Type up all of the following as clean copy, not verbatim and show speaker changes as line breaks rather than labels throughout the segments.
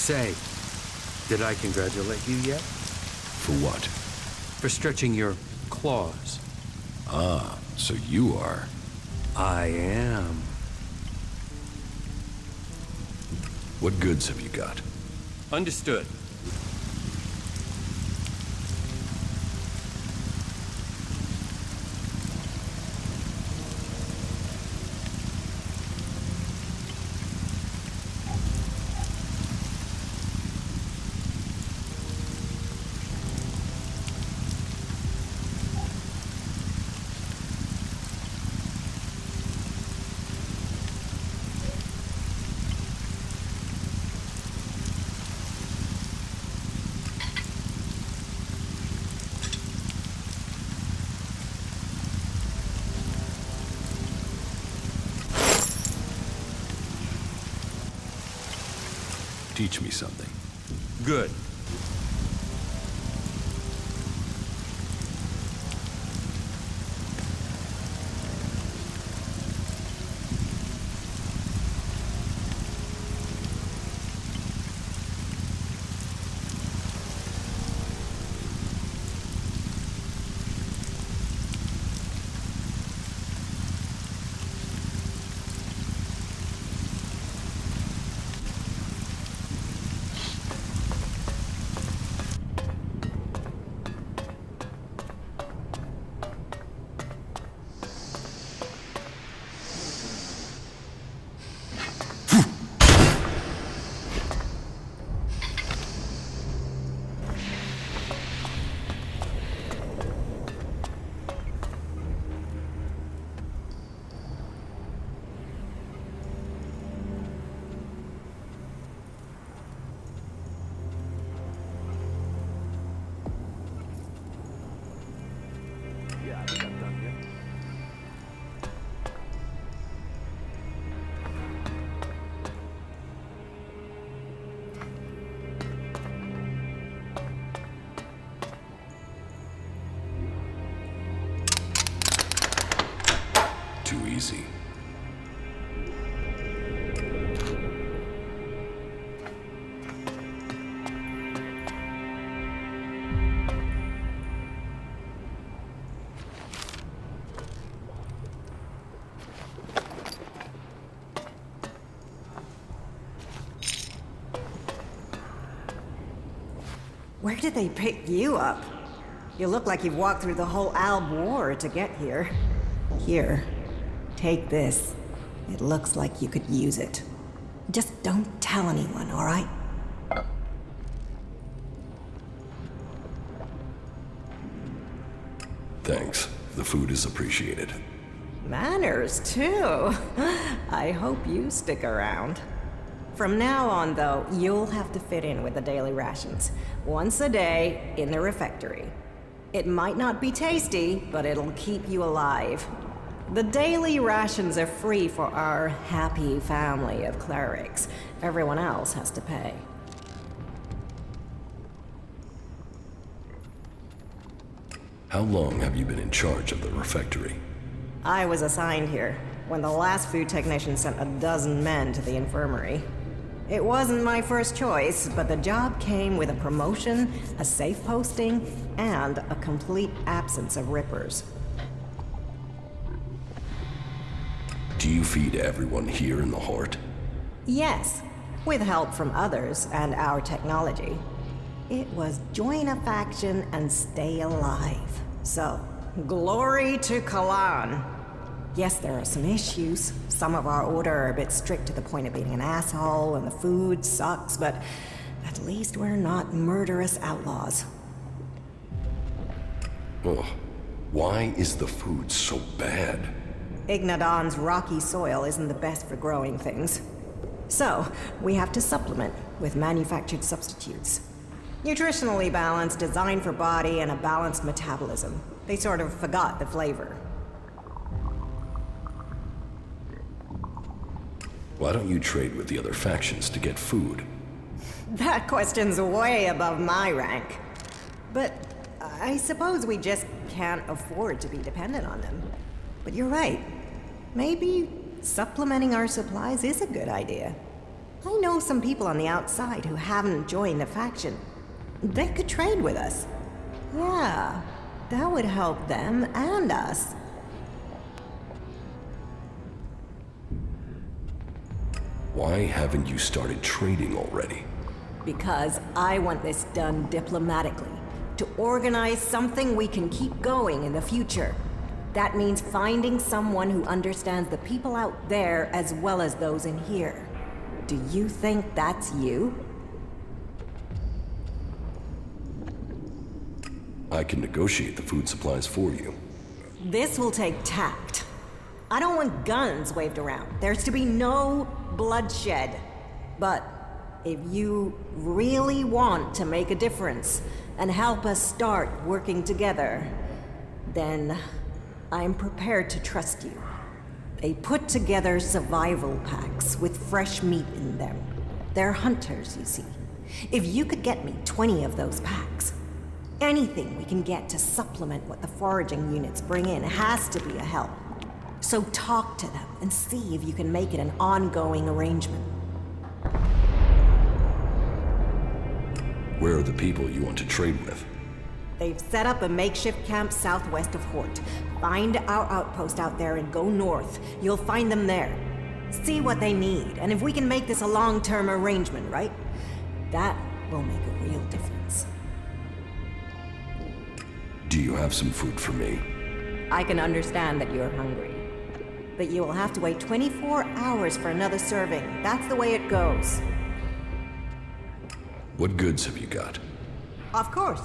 Say, did I congratulate you yet?
For what?
For stretching your claws.
Ah, so you are...
I am.
What goods have you got?
Understood.
Teach me something.
Good.
Too easy.
Where did they pick you up? You look like you've walked through the whole Alb War to get here. Here. Take this. It looks like you could use it. Just don't tell anyone, all right?
Thanks. The food is appreciated.
Manners, too. I hope you stick around. From now on, though, you'll have to fit in with the daily rations. Once a day, in the refectory. It might not be tasty, but it'll keep you alive. The daily rations are free for our happy family of clerics. Everyone else has to pay.
How long have you been in charge of the refectory?
I was assigned here when the last food technician sent a dozen men to the infirmary. It wasn't my first choice, but the job came with a promotion, a safe posting, and a complete absence of rippers.
Do you feed everyone here in the Hort?
Yes, with help from others and our technology. It was join a faction and stay alive. So, glory to Kalan. Yes, there are some issues. Some of our order are a bit strict to the point of being an asshole, and the food sucks, but at least we're not murderous outlaws.
Oh, why is the food so bad?
Ignadon's rocky soil isn't the best for growing things. So, we have to supplement with manufactured substitutes. Nutritionally balanced, designed for body, and a balanced metabolism. They sort of forgot the flavor.
Why don't you trade with the other factions to get food?
That question's way above my rank. But I suppose we just can't afford to be dependent on them. But you're right. Maybe supplementing our supplies is a good idea. I know some people on the outside who haven't joined the faction. They could trade with us. Yeah, that would help them and us.
Why haven't you started trading already?
Because I want this done diplomatically. To organize something we can keep going in the future. That means finding someone who understands the people out there as well as those in here. Do you think that's you?
I can negotiate the food supplies for you.
This will take tact. I don't want guns waved around. There's to be no bloodshed. But if you really want to make a difference and help us start working together, then I'm prepared to trust you. They put together survival packs with fresh meat in them. They're hunters, you see. If you could get me 20 of those packs, anything we can get to supplement what the foraging units bring in has to be a help. So talk to them and see if you can make it an ongoing arrangement.
Where are the people you want to trade with?
They've set up a makeshift camp southwest of Hort. Find our outpost out there and go north. You'll find them there. See what they need, and if we can make this a long-term arrangement, right? That will make a real difference.
Do you have some food for me?
I can understand that you're hungry. But you will have to wait 24 hours for another serving. That's the way it goes.
What goods have you got?
Of course.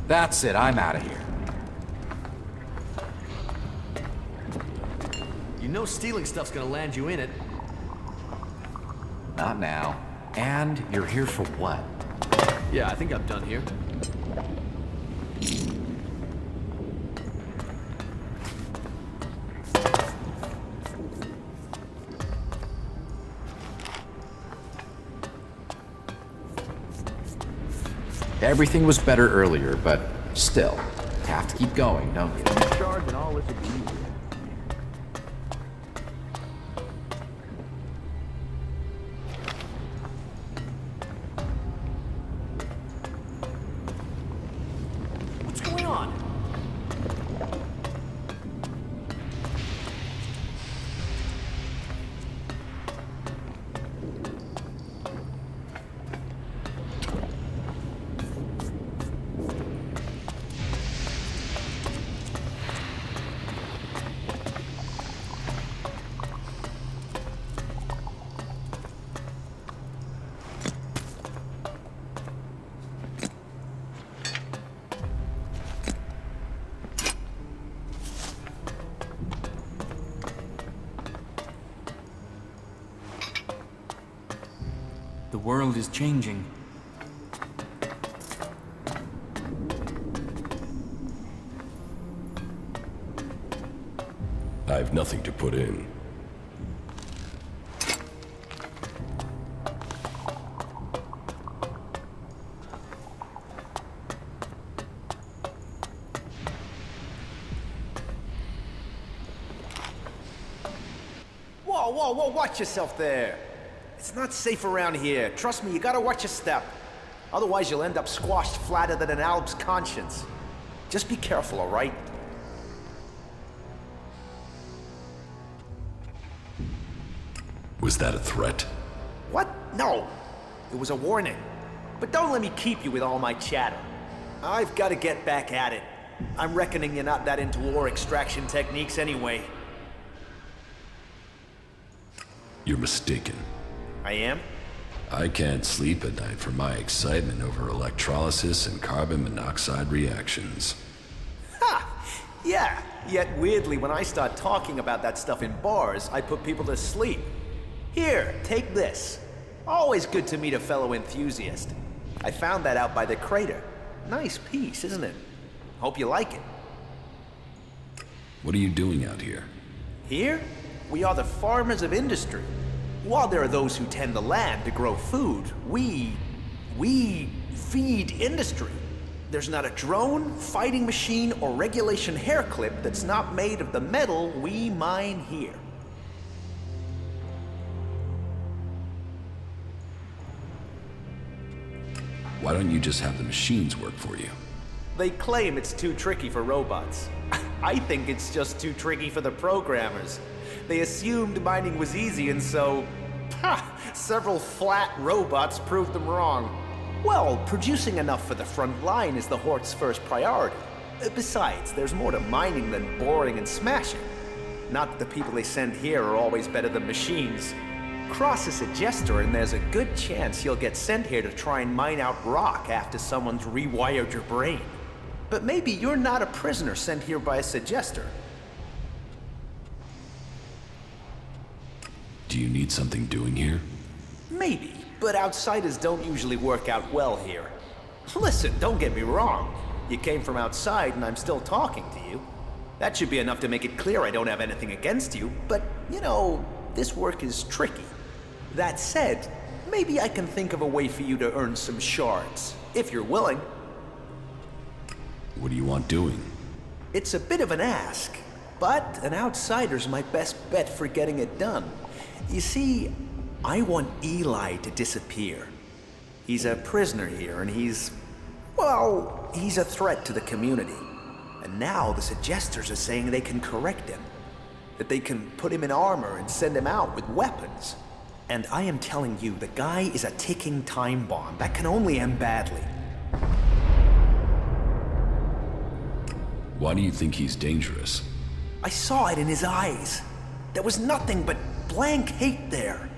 That's it, I'm out of here.
You know stealing stuff's gonna land you in it.
Not now. And you're here for what?
Yeah, I think I'm done here.
Everything was better earlier, but still, have to keep going, don't you?
Charge and all this will be easier. What's going on?
The world is changing.
I have nothing to put in.
Whoa, whoa, whoa, watch yourself there. It's not safe around here. Trust me, you gotta watch your step. Otherwise, you'll end up squashed flatter than an Alp's conscience. Just be careful, all right?
Was that a threat?
What? No. It was a warning. But don't let me keep you with all my chatter. I've gotta get back at it. I'm reckoning you're not that into ore extraction techniques anyway.
You're mistaken.
I am?
I can't sleep at night for my excitement over electrolysis and carbon monoxide reactions.
Ha! Yeah, yet weirdly, when I start talking about that stuff in bars, I put people to sleep. Here, take this. Always good to meet a fellow enthusiast. I found that out by the crater. Nice piece, isn't it? Hope you like it.
What are you doing out here?
Here, we are the farmers of industry. While there are those who tend the land to grow food, we feed industry. There's not a drone, fighting machine, or regulation hair clip that's not made of the metal we mine here.
Why don't you just have the machines work for you?
They claim it's too tricky for robots. I think it's just too tricky for the programmers. They assumed mining was easy, and so... several flat robots proved them wrong. Well, producing enough for the front line is the Hort's first priority. Besides, there's more to mining than boring and smashing. Not that the people they send here are always better than machines. Cross a suggester and there's a good chance you'll get sent here to try and mine out rock after someone's rewired your brain. But maybe you're not a prisoner sent here by a suggester.
Do you need something doing here?
Maybe, but outsiders don't usually work out well here. Listen, don't get me wrong. You came from outside and I'm still talking to you. That should be enough to make it clear I don't have anything against you, but, you know, this work is tricky. That said, maybe I can think of a way for you to earn some shards, if you're willing.
What do you want doing?
It's a bit of an ask, but an outsider's my best bet for getting it done. You see, I want Eli to disappear. He's a prisoner here, and he's a threat to the community. And now the suggesters are saying they can correct him. That they can put him in armor and send him out with weapons. And I am telling you, the guy is a ticking time bomb that can only end badly.
Why do you think he's dangerous?
I saw it in his eyes. There was nothing but blank hate there.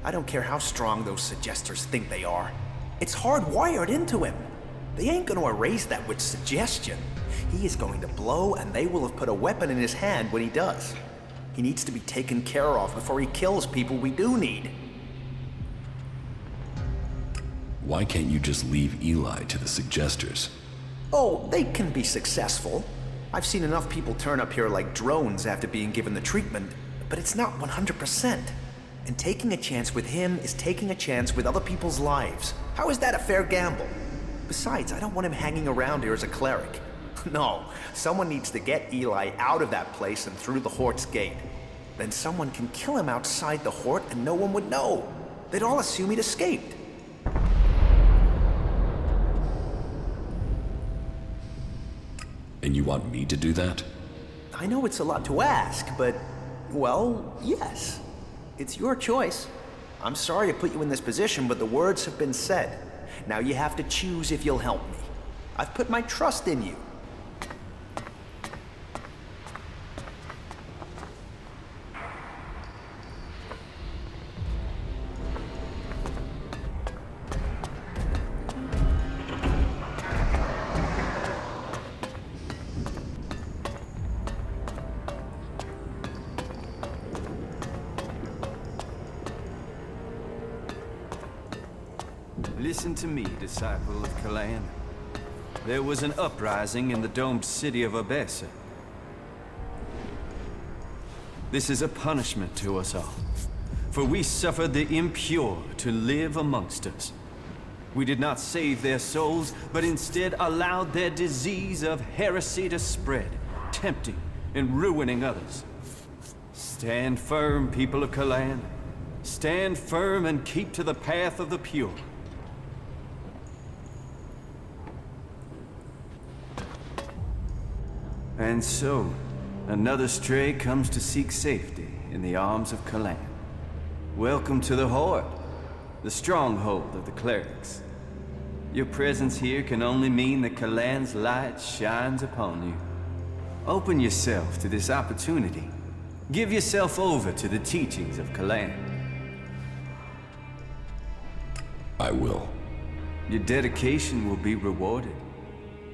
I don't care how strong those suggesters think they are. It's hardwired into him. They ain't gonna erase that with suggestion. He is going to blow, and they will have put a weapon in his hand when he does. He needs to be taken care of before he kills people we do need.
Why can't you just leave Eli to the suggesters?
Oh, they can be successful. I've seen enough people turn up here like drones after being given the treatment, but it's not 100%. And taking a chance with him is taking a chance with other people's lives. How is that a fair gamble? Besides, I don't want him hanging around here as a cleric. No, someone needs to get Eli out of that place and through the Hort's gate. Then someone can kill him outside the Hort and no one would know. They'd all assume he'd escaped.
And you want me to do that?
I know it's a lot to ask, but, well, yes. It's your choice. I'm sorry to put you in this position, but the words have been said. Now you have to choose if you'll help me. I've put my trust in you.
Listen to me, disciple of Kalan. There was an uprising in the domed city of Abessa. This is a punishment to us all, for we suffered the impure to live amongst us. We did not save their souls, but instead allowed their disease of heresy to spread, tempting and ruining others. Stand firm, people of Kalan. Stand firm and keep to the path of the pure. And so, another stray comes to seek safety in the arms of Kalan. Welcome to the Horde, the stronghold of the clerics. Your presence here can only mean that Kalan's light shines upon you. Open yourself to this opportunity. Give yourself over to the teachings of Kalan.
I will.
Your dedication will be rewarded.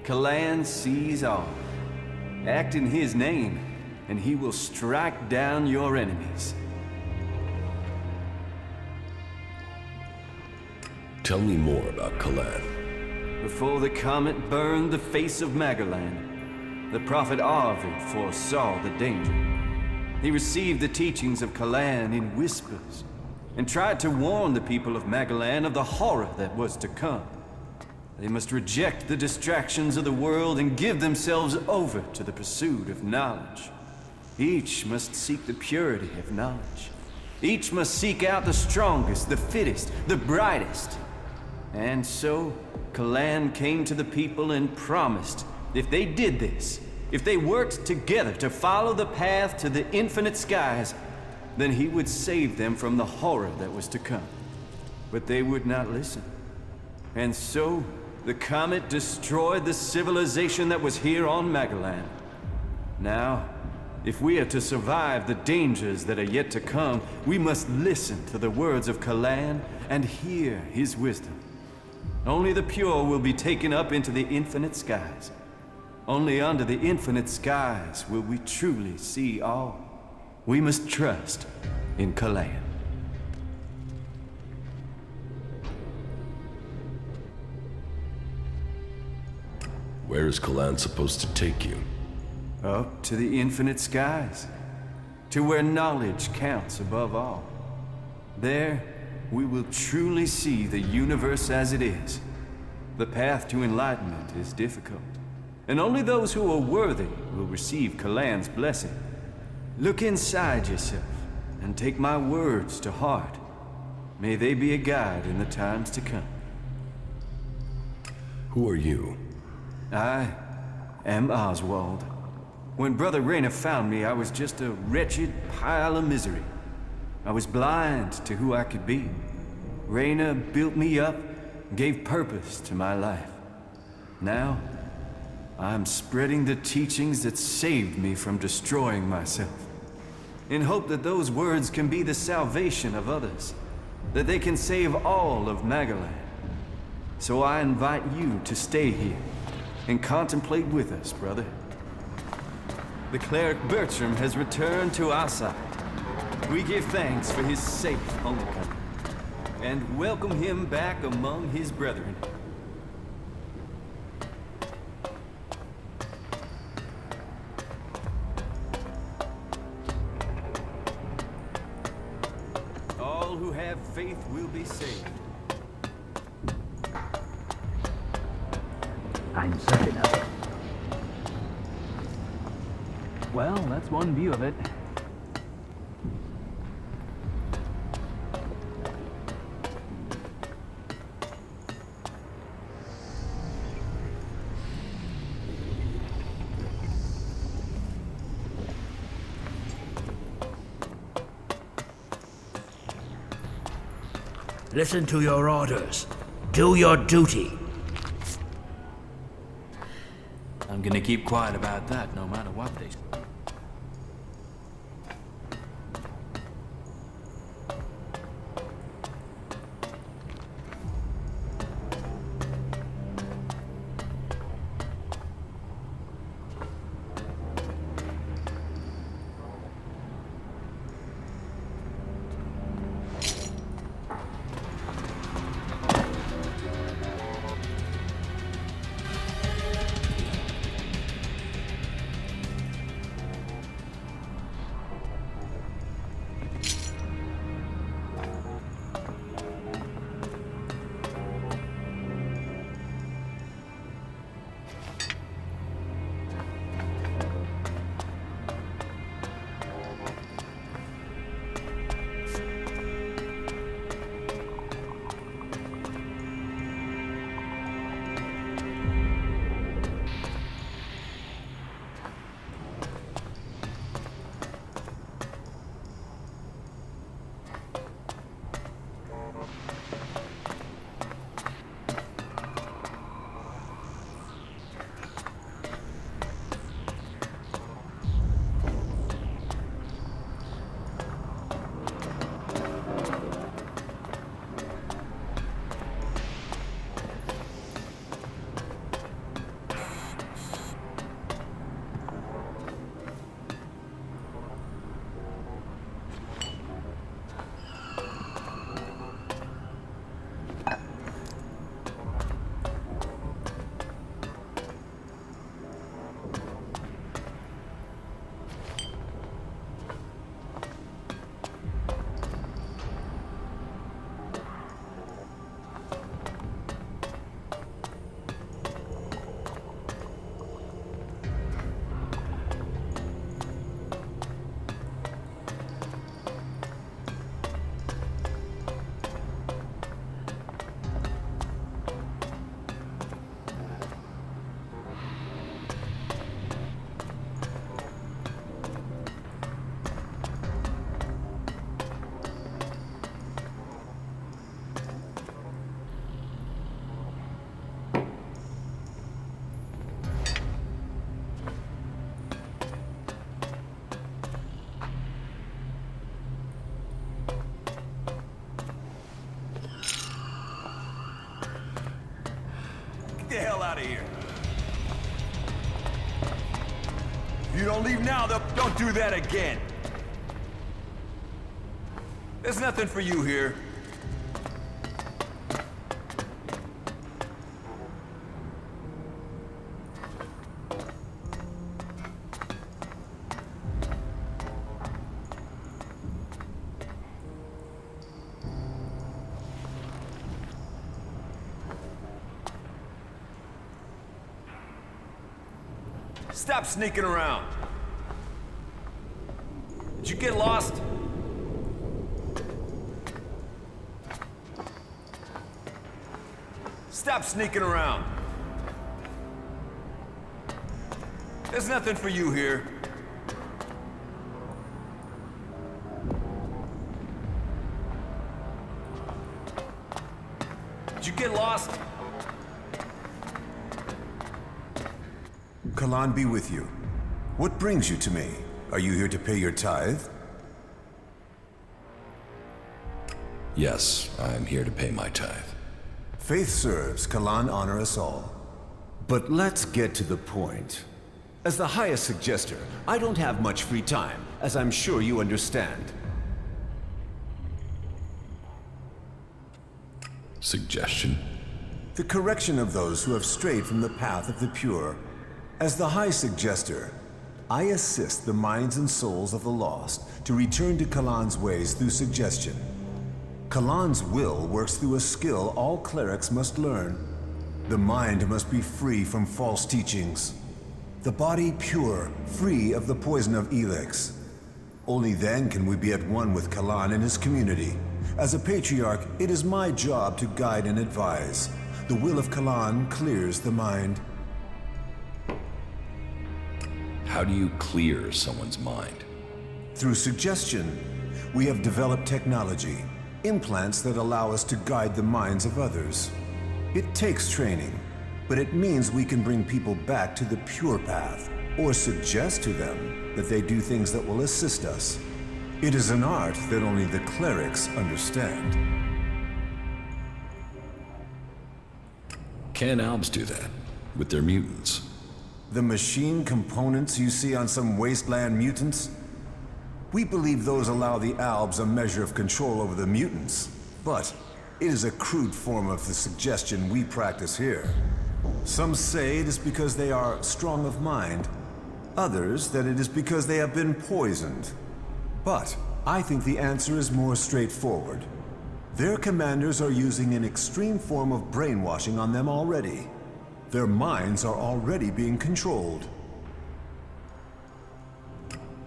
Kalan sees all. Act in his name, and he will strike down your enemies.
Tell me more about Kalan.
Before the comet burned the face of Magalan, the prophet Arvid foresaw the danger. He received the teachings of Kalan in whispers, and tried to warn the people of Magalan of the horror that was to come. They must reject the distractions of the world and give themselves over to the pursuit of knowledge. Each must seek the purity of knowledge. Each must seek out the strongest, the fittest, the brightest. And so, Kalan came to the people and promised, if they did this, if they worked together to follow the path to the infinite skies, then he would save them from the horror that was to come. But they would not listen. And so, the comet destroyed the civilization that was here on Magalan. Now, if we are to survive the dangers that are yet to come, we must listen to the words of Kalan and hear his wisdom. Only the pure will be taken up into the infinite skies. Only under the infinite skies will we truly see all. We must trust in Kalan.
Where is Kalan supposed to take you?
Up to the infinite skies, to where knowledge counts above all. There, we will truly see the universe as it is. The path to enlightenment is difficult, and only those who are worthy will receive Kalan's blessing. Look inside yourself, and take my words to heart. May they be a guide in the times to come.
Who are you?
I am Oswald. When Brother Rayner found me, I was just a wretched pile of misery. I was blind to who I could be. Rayner built me up and gave purpose to my life. Now, I'm spreading the teachings that saved me from destroying myself, in hope that those words can be the salvation of others, that they can save all of Magalan. So I invite you to stay here and contemplate with us, brother. The cleric Bertram has returned to our side. We give thanks for his safe homecoming, and welcome him back among his brethren. All who have faith will be saved.
I'm certain of it. Well, that's one view of it.
Listen to your orders. Do your duty.
I'm gonna keep quiet about that, no matter what they say.
out of here. If you don't leave now, don't do that again. There's nothing for you here. Stop sneaking around. Did you get lost? Stop sneaking around. There's nothing for you here. Did you get lost?
Kalan be with you. What brings you to me? Are you here to pay your tithe?
Yes, I am here to pay my tithe.
Faith serves, Kalan honor us all.
But let's get to the point. As the highest suggester, I don't have much free time, as I'm sure you understand.
Suggestion?
The correction of those who have strayed from the path of the pure. As the High Suggester, I assist the minds and souls of the lost to return to Kalan's ways through suggestion. Kalan's will works through a skill all clerics must learn. The mind must be free from false teachings. The body pure, free of the poison of ELEX. Only then can we be at one with Kalan and his community. As a patriarch, it is my job to guide and advise. The will of Kalan clears the mind.
How do you clear someone's mind?
Through suggestion. We have developed technology, implants that allow us to guide the minds of others. It takes training, but it means we can bring people back to the pure path, or suggest to them that they do things that will assist us. It is an art that only the clerics understand.
Can Albs do that with their mutants?
The machine components you see on some wasteland mutants? We believe those allow the Albs a measure of control over the mutants, but it is a crude form of the suggestion we practice here. Some say it is because they are strong of mind, others that it is because they have been poisoned. But I think the answer is more straightforward. Their commanders are using an extreme form of brainwashing on them already. Their minds are already being controlled.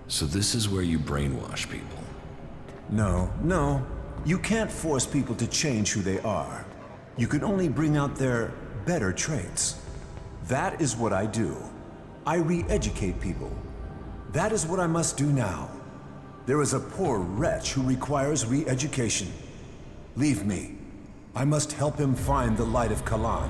So this is where you brainwash people?
No. You can't force people to change who they are. You can only bring out their better traits. That is what I do. I re-educate people. That is what I must do now. There is a poor wretch who requires re-education. Leave me. I must help him find the light of Kalan.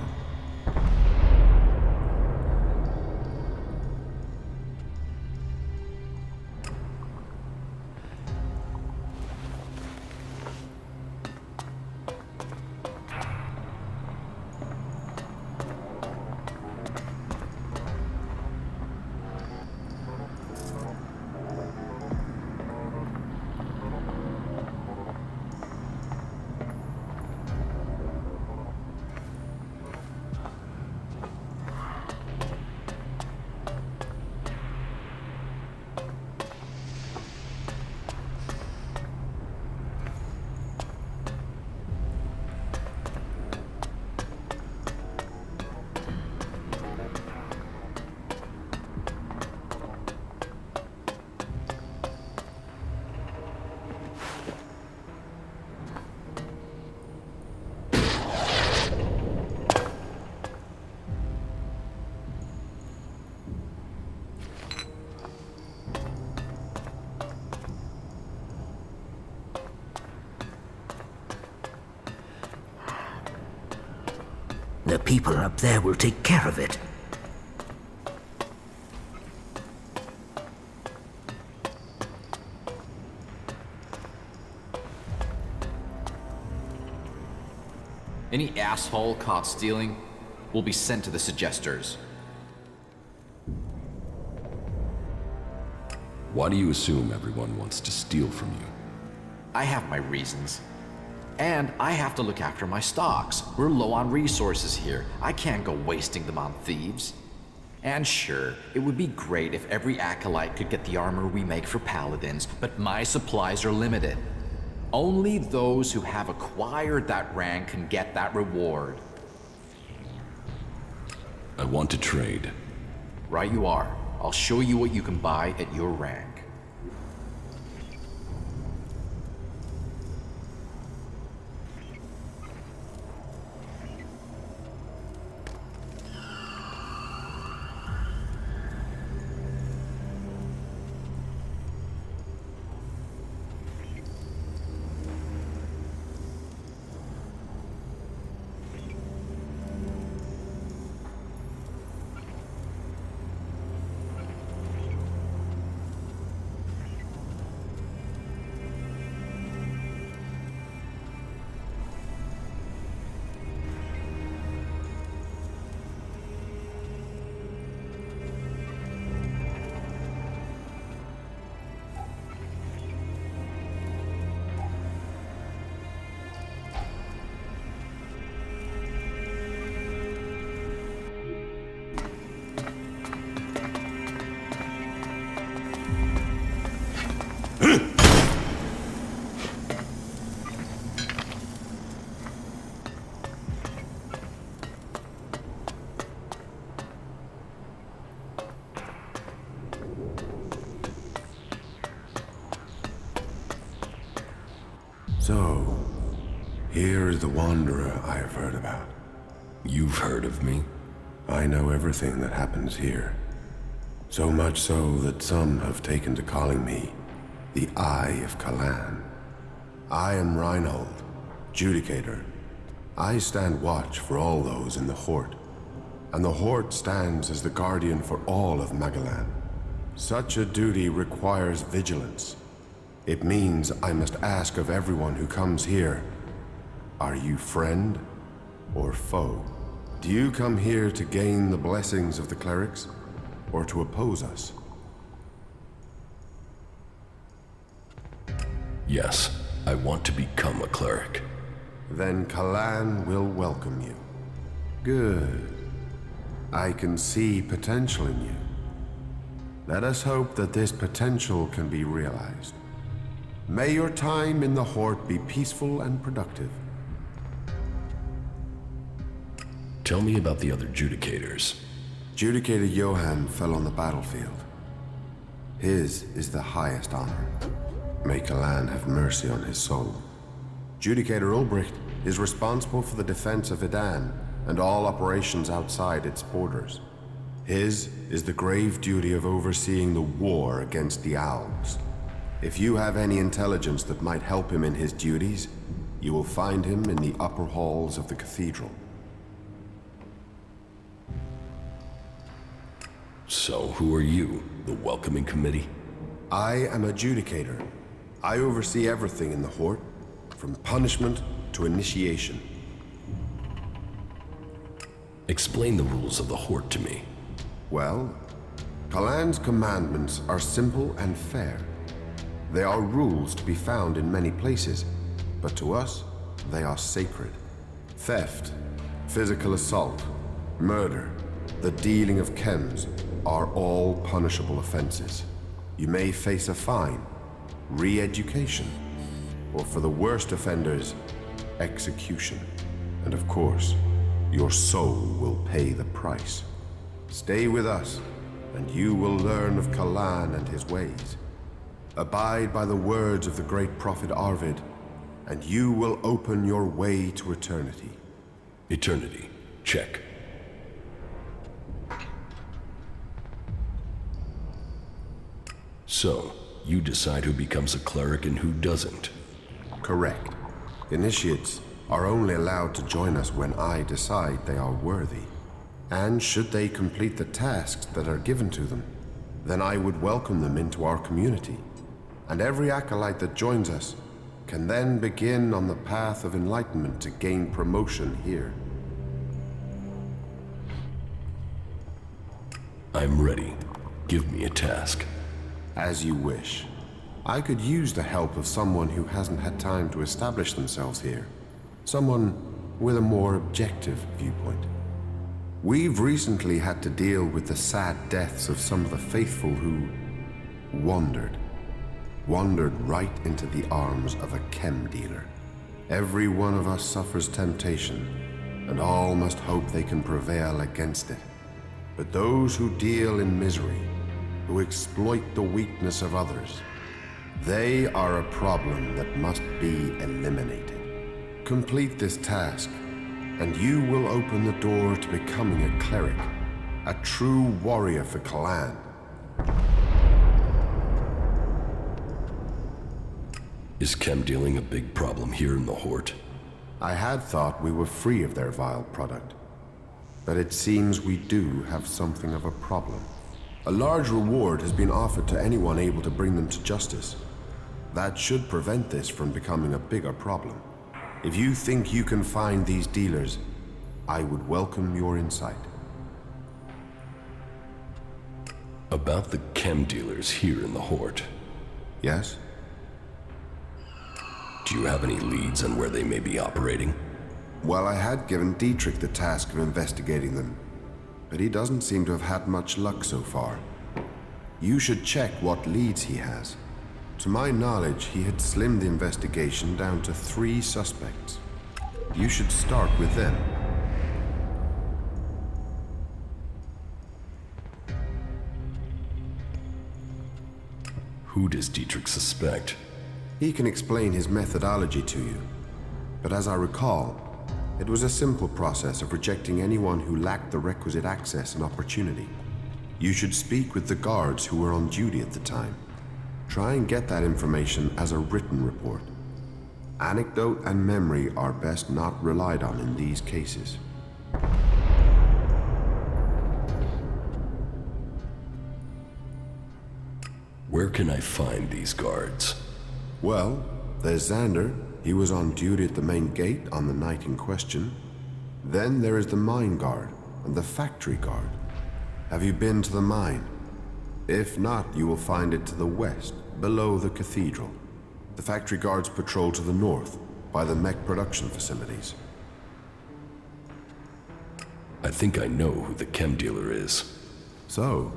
The people up there will take care of it.
Any asshole caught stealing? will be sent to the suggesters.
Why do you assume everyone wants to steal from you?
I have my reasons. And I have to look after my stocks. We're low on resources here. I can't go wasting them on thieves. And sure, it would be great if every acolyte could get the armor we make for paladins, but my supplies are limited. Only those who have acquired that rank can get that reward.
I want to trade.
Right you are. I'll show you what you can buy at your rank.
So, here is the wanderer I have heard about.
You've heard of me?
I know everything that happens here. So much so that some have taken to calling me the Eye of Kalan. I am Reinhold, Judicator. I stand watch for all those in the Hort, and the Hort stands as the guardian for all of Magalan. Such a duty requires vigilance. It means I must ask of everyone who comes here, are you friend or foe? Do you come here to gain the blessings of the clerics, or to oppose us?
Yes, I want to become a cleric.
Then Kalan will welcome you. Good. I can see potential in you. Let us hope that this potential can be realized. May your time in the Hort be peaceful and productive.
Tell me about the other Judicators.
Judicator Johann fell on the battlefield. His is the highest honor. May Kalan have mercy on his soul. Judicator Ulbricht is responsible for the defense of Idan and all operations outside its borders. His is the grave duty of overseeing the war against the Owls. If you have any intelligence that might help him in his duties, you will find him in the upper halls of the cathedral.
So, who are you? The welcoming committee?
I am a Judicator. I oversee everything in the Hort, from punishment to initiation.
Explain the rules of the Hort to me.
Well, Kalan's commandments are simple and fair. They are rules to be found in many places, but to us, they are sacred. Theft, physical assault, murder, the dealing of chems are all punishable offenses. You may face a fine, re-education, or for the worst offenders, execution. And of course, your soul will pay the price. Stay with us, and you will learn of Kalan and his ways. Abide by the words of the great prophet Arvid, and you will open your way to eternity.
Eternity. Check. So, you decide who becomes a cleric and who doesn't.
Correct. Initiates are only allowed to join us when I decide they are worthy. And should they complete the tasks that are given to them, then I would welcome them into our community. And every acolyte that joins us can then begin on the path of enlightenment to gain promotion here.
I'm ready. Give me a task.
As you wish. I could use the help of someone who hasn't had time to establish themselves here. Someone with a more objective viewpoint. We've recently had to deal with the sad deaths of some of the faithful who wandered. Wandered right into the arms of a chem dealer. Every one of us suffers temptation, and all must hope they can prevail against it. But those who deal in misery, who exploit the weakness of others, they are a problem that must be eliminated. Complete this task, and you will open the door to becoming a cleric, a true warrior for Kalan.
Is chem dealing a big problem here in the Hort?
I had thought we were free of their vile product, but it seems we do have something of a problem. A large reward has been offered to anyone able to bring them to justice. That should prevent this from becoming a bigger problem. If you think you can find these dealers, I would welcome your insight.
About the chem dealers here in the Hort.
Yes?
Do you have any leads on where they may be operating?
Well, I had given Dietrich the task of investigating them, but he doesn't seem to have had much luck so far. You should check what leads he has. To my knowledge, he had slimmed the investigation down to 3 suspects. You should start with them.
Who does Dietrich suspect?
He can explain his methodology to you, but as I recall, it was a simple process of rejecting anyone who lacked the requisite access and opportunity. You should speak with the guards who were on duty at the time. Try and get that information as a written report. Anecdote and memory are best not relied on in these cases.
Where can I find these guards?
Well, there's Xander. He was on duty at the main gate on the night in question. Then there is the mine guard and the factory guard. Have you been to the mine? If not, you will find it to the west, below the cathedral. The factory guards patrol to the north, by the mech production facilities.
I think I know who the chem dealer is.
So,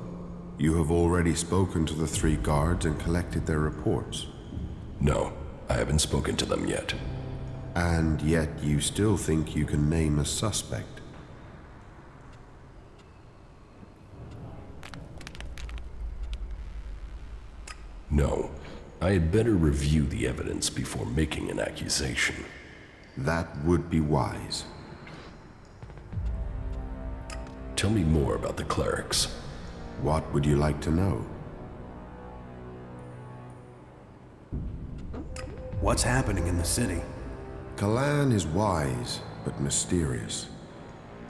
you have already spoken to the 3 guards and collected their reports?
No, I haven't spoken to them yet.
And yet you still think you can name a suspect?
No, I had better review the evidence before making an accusation.
That would be wise.
Tell me more about the clerics.
What would you like to know?
What's happening in the city?
Kalan is wise, but mysterious.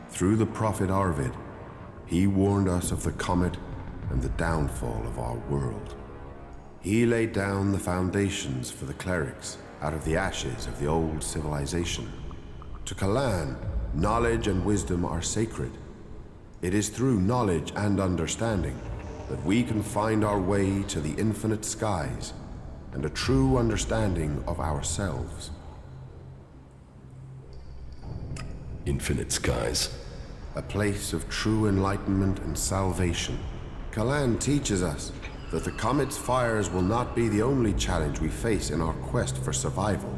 Through the prophet Arvid, he warned us of the comet and the downfall of our world. He laid down the foundations for the clerics out of the ashes of the old civilization. To Kalan, knowledge and wisdom are sacred. It is through knowledge and understanding that we can find our way to the infinite skies and a true understanding of ourselves.
Infinite skies.
A place of true enlightenment and salvation. Kalan teaches us that the comet's fires will not be the only challenge we face in our quest for survival.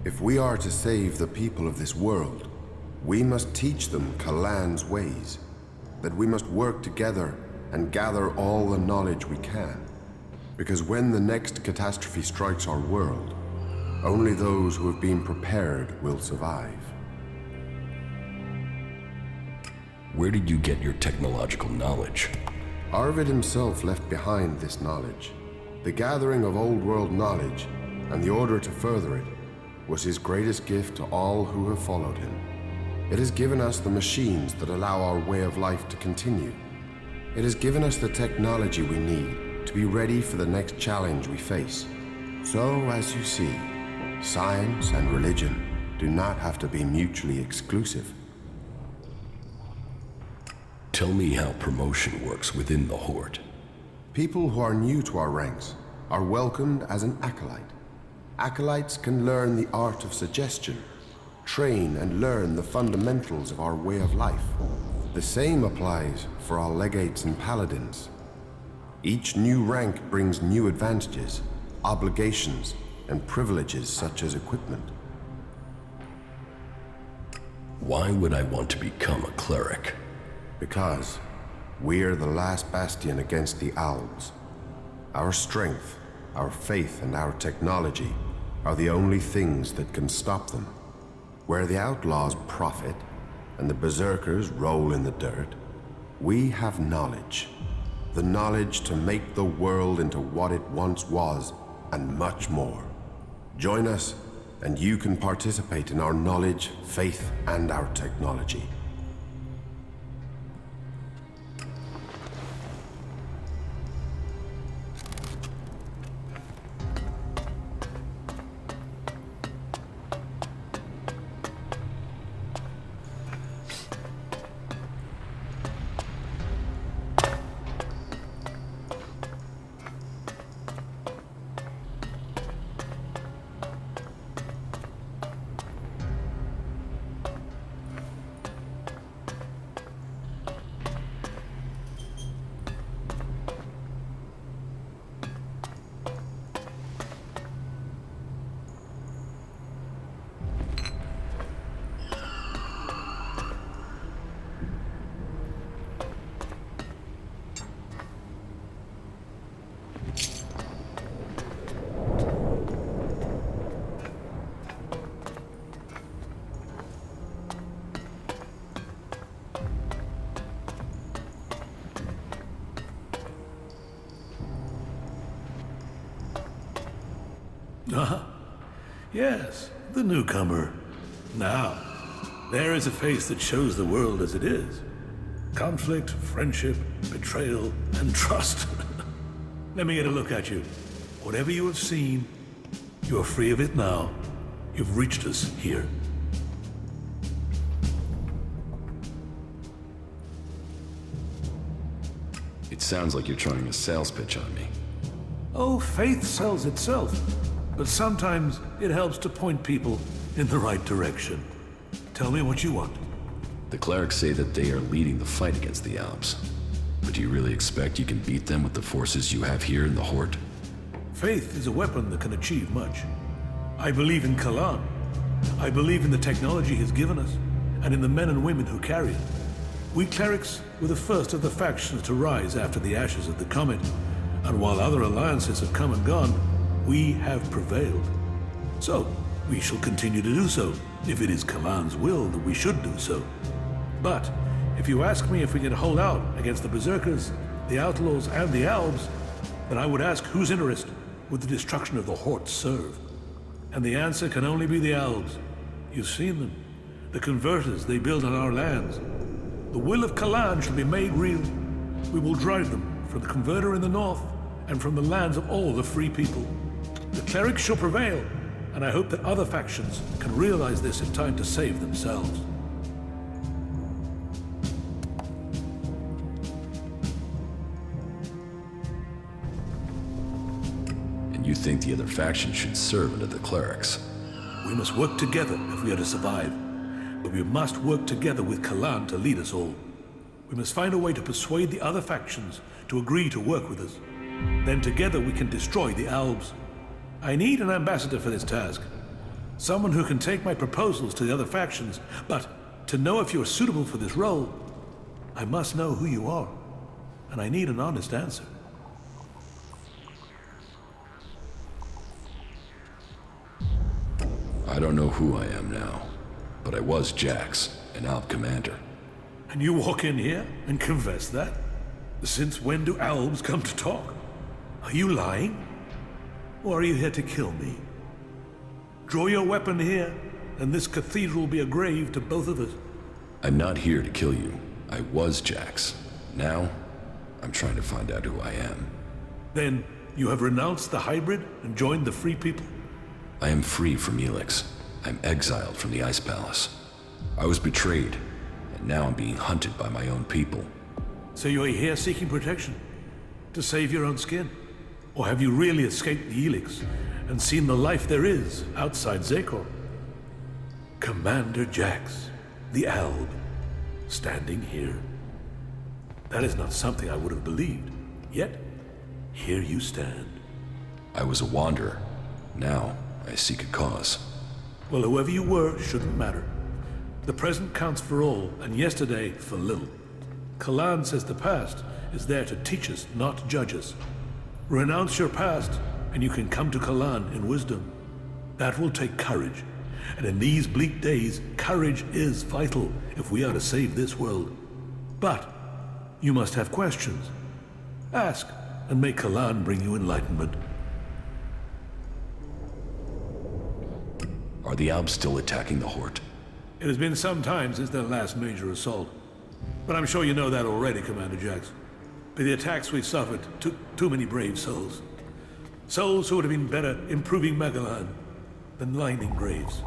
If we are to save the people of this world, we must teach them Kalan's ways, that we must work together and gather all the knowledge we can. Because when the next catastrophe strikes our world, only those who have been prepared will survive.
Where did you get your technological knowledge?
Arvid himself left behind this knowledge. The gathering of old world knowledge, and the order to further it, was his greatest gift to all who have followed him. It has given us the machines that allow our way of life to continue. It has given us the technology we need to be ready for the next challenge we face. So, as you see, science and religion do not have to be mutually exclusive.
Tell me how promotion works within the Horde.
People who are new to our ranks are welcomed as an acolyte. Acolytes can learn the art of suggestion, train and learn the fundamentals of our way of life. The same applies for our legates and paladins. Each new rank brings new advantages, obligations, and privileges such as equipment.
Why would I want to become a cleric?
Because we're the last bastion against the Alps. Our strength, our faith, and our technology are the only things that can stop them. Where the outlaws profit and the berserkers roll in the dirt, we have knowledge. The knowledge to make the world into what it once was, and much more. Join us, and you can participate in our knowledge, faith, and our technology.
Yes, the newcomer. Now, there is a face that shows the world as it is. Conflict, friendship, betrayal, and trust. Let me get a look at you. Whatever you have seen, you are free of it now. You've reached us here.
It sounds like you're trying a sales pitch on me.
Oh, faith sells itself. But sometimes it helps to point people in the right direction. Tell me what you want.
The clerics say that they are leading the fight against the Alps. But do you really expect you can beat them with the forces you have here in the Horde?
Faith is a weapon that can achieve much. I believe in Kalan. I believe in the technology he's given us, and in the men and women who carry it. We clerics were the first of the factions to rise after the ashes of the Comet, and while other alliances have come and gone, we have prevailed. So, we shall continue to do so, if it is Kalan's will that we should do so. But, if you ask me if we can hold out against the Berserkers, the Outlaws, and the Alps, then I would ask whose interest would the destruction of the Horde serve? And the answer can only be the Alps. You've seen them. The converters they build on our lands. The will of Kalan shall be made real. We will drive them from the converter in the north, and from the lands of all the free people. The clerics shall prevail, and I hope that other factions can realize this in time to save themselves.
And you think the other factions should serve under the clerics?
We must work together if we are to survive. But we must work together with Kalan to lead us all. We must find a way to persuade the other factions to agree to work with us. Then together we can destroy the Alps. I need an ambassador for this task. Someone who can take my proposals to the other factions, but to know if you're suitable for this role, I must know who you are. And I need an honest answer.
I don't know who I am now, but I was Jax, an Alp commander.
And you walk in here and confess that? Since when do Alps come to talk? Are you lying? Or are you here to kill me? Draw your weapon here, and this cathedral will be a grave to both of us.
I'm not here to kill you. I was Jax. Now, I'm trying to find out who I am.
Then, you have renounced the hybrid and joined the Free People?
I am free from ELEX. I'm exiled from the Ice Palace. I was betrayed, and now I'm being hunted by my own people.
So you're here seeking protection? To save your own skin? Or have you really escaped the ELEX and seen the life there is outside Zekor? Commander Jax, the Alb, standing here. That is not something I would have believed. Yet, here you stand.
I was a wanderer. Now, I seek a cause.
Well, whoever you were shouldn't matter. The present counts for all, and yesterday for little. Kalan says the past is there to teach us, not judge us. Renounce your past, and you can come to Kalan in wisdom. That will take courage. And in these bleak days, courage is vital if we are to save this world. But you must have questions. Ask, and may Kalan bring you enlightenment.
Are the Alps still attacking the Horde?
It has been some time since their last major assault. But I'm sure you know that already, Commander Jax. But the attacks we suffered took too many brave souls. Souls who would have been better improving Megalan than lining graves.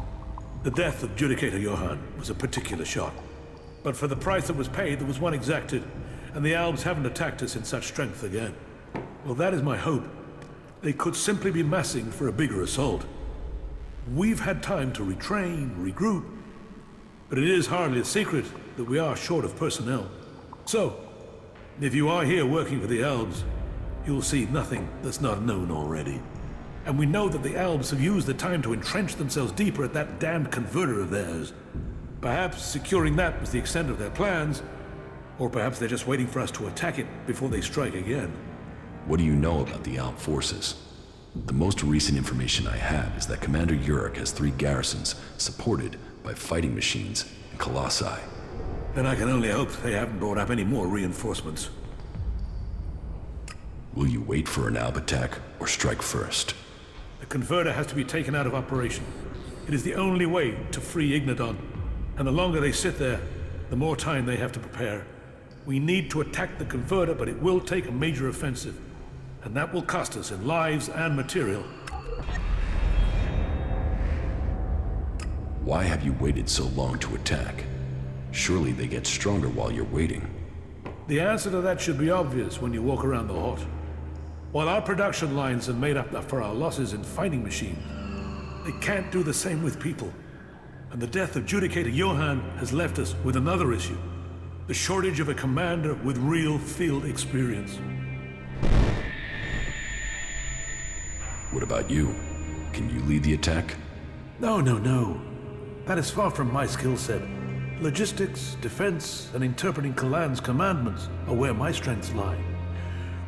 The death of Judicator Johann was a particular shock. But for the price that was paid, there was one exacted, and the Albs haven't attacked us in such strength again. Well, that is my hope. They could simply be massing for a bigger assault. We've had time to retrain, regroup, but it is hardly a secret that we are short of personnel. So, if you are here working for the Albs, you'll see nothing that's not known already. And we know that the Albs have used the time to entrench themselves deeper at that damned converter of theirs. Perhaps securing that was the extent of their plans, or perhaps they're just waiting for us to attack it before they strike again.
What do you know about the Alp forces? The most recent information I have is that Commander Uruk has 3 garrisons supported by fighting machines and colossi.
Then I can only hope they haven't brought up any more reinforcements.
Will you wait for an Alp attack or strike first?
The converter has to be taken out of operation. It is the only way to free Ignadon. And the longer they sit there, the more time they have to prepare. We need to attack the converter, but it will take a major offensive. And that will cost us in lives and material.
Why have you waited so long to attack? Surely they get stronger while you're waiting.
The answer to that should be obvious when you walk around the Horde. While our production lines have made up for our losses in fighting machines, they can't do the same with people. And the death of Judicator Johann has left us with another issue. The shortage of a commander with real field experience.
What about you? Can you lead the attack?
No. That is far from my skill set. Logistics, defense, and interpreting Kalan's commandments are where my strengths lie.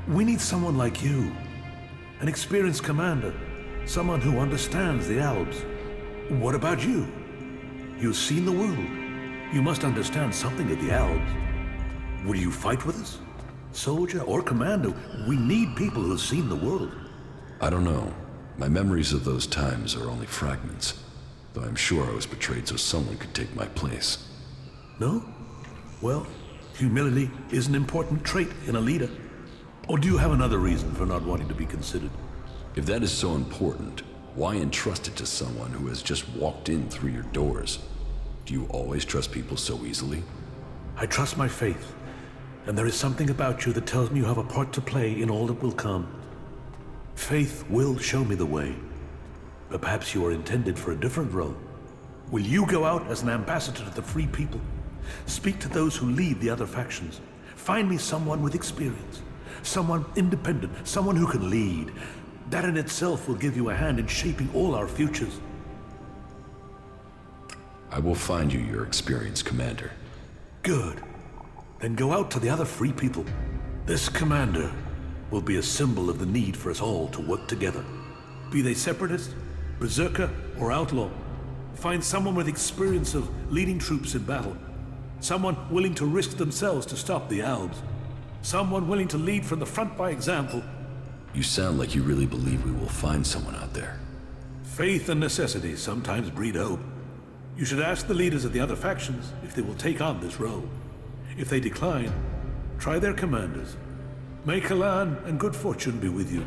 We need someone like you. An experienced commander. Someone who understands the Alps. What about you? You've seen the world. You must understand something of the Alps. Will you fight with us? Soldier or commander, we need people who've seen the world.
I don't know. My memories of those times are only fragments. Though I'm sure I was betrayed so someone could take my place.
No? Well, humility is an important trait in a leader. Or do you have another reason for not wanting to be considered?
If that is so important, why entrust it to someone who has just walked in through your doors? Do you always trust people so easily?
I trust my faith. And there is something about you that tells me you have a part to play in all that will come. Faith will show me the way. But perhaps you are intended for a different role. Will you go out as an ambassador to the free people? Speak to those who lead the other factions. Find me someone with experience. Someone independent. Someone who can lead. That in itself will give you a hand in shaping all our futures.
I will find you your experienced commander.
Good. Then go out to the other free people. This commander will be a symbol of the need for us all to work together. Be they separatist, berserker, or outlaw. Find someone with experience of leading troops in battle. Someone willing to risk themselves to stop the Albs. Someone willing to lead from the front by example.
You sound like you really believe we will find someone out there.
Faith and necessity sometimes breed hope. You should ask the leaders of the other factions if they will take on this role. If they decline, try their commanders. May Kalan and good fortune be with you.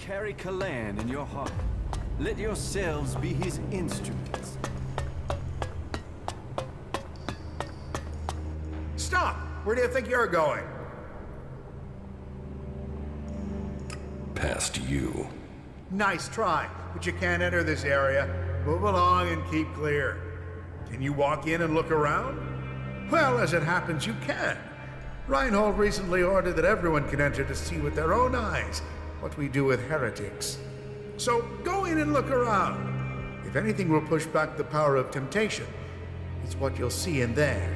carry Kalan in your heart. Let yourselves be his instruments.
Stop! Where do you think you're going?
Past you.
Nice try, but you can't enter this area. Move along and keep clear. Can you walk in and look around? Well, as it happens, you can. Reinhold recently ordered that everyone can enter to see with their own eyes what we do with heretics. So go in and look around. If anything will push back the power of temptation, it's what you'll see in there.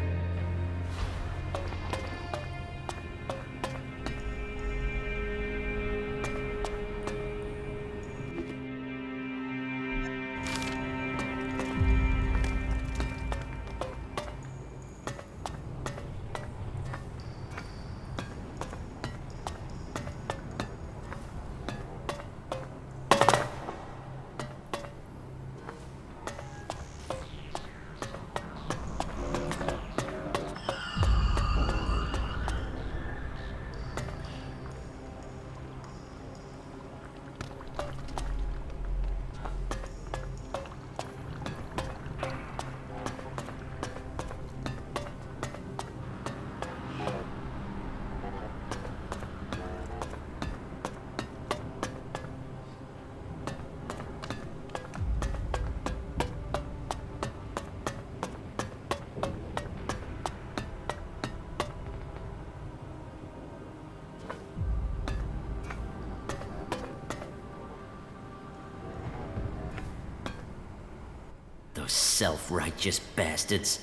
Those self-righteous bastards.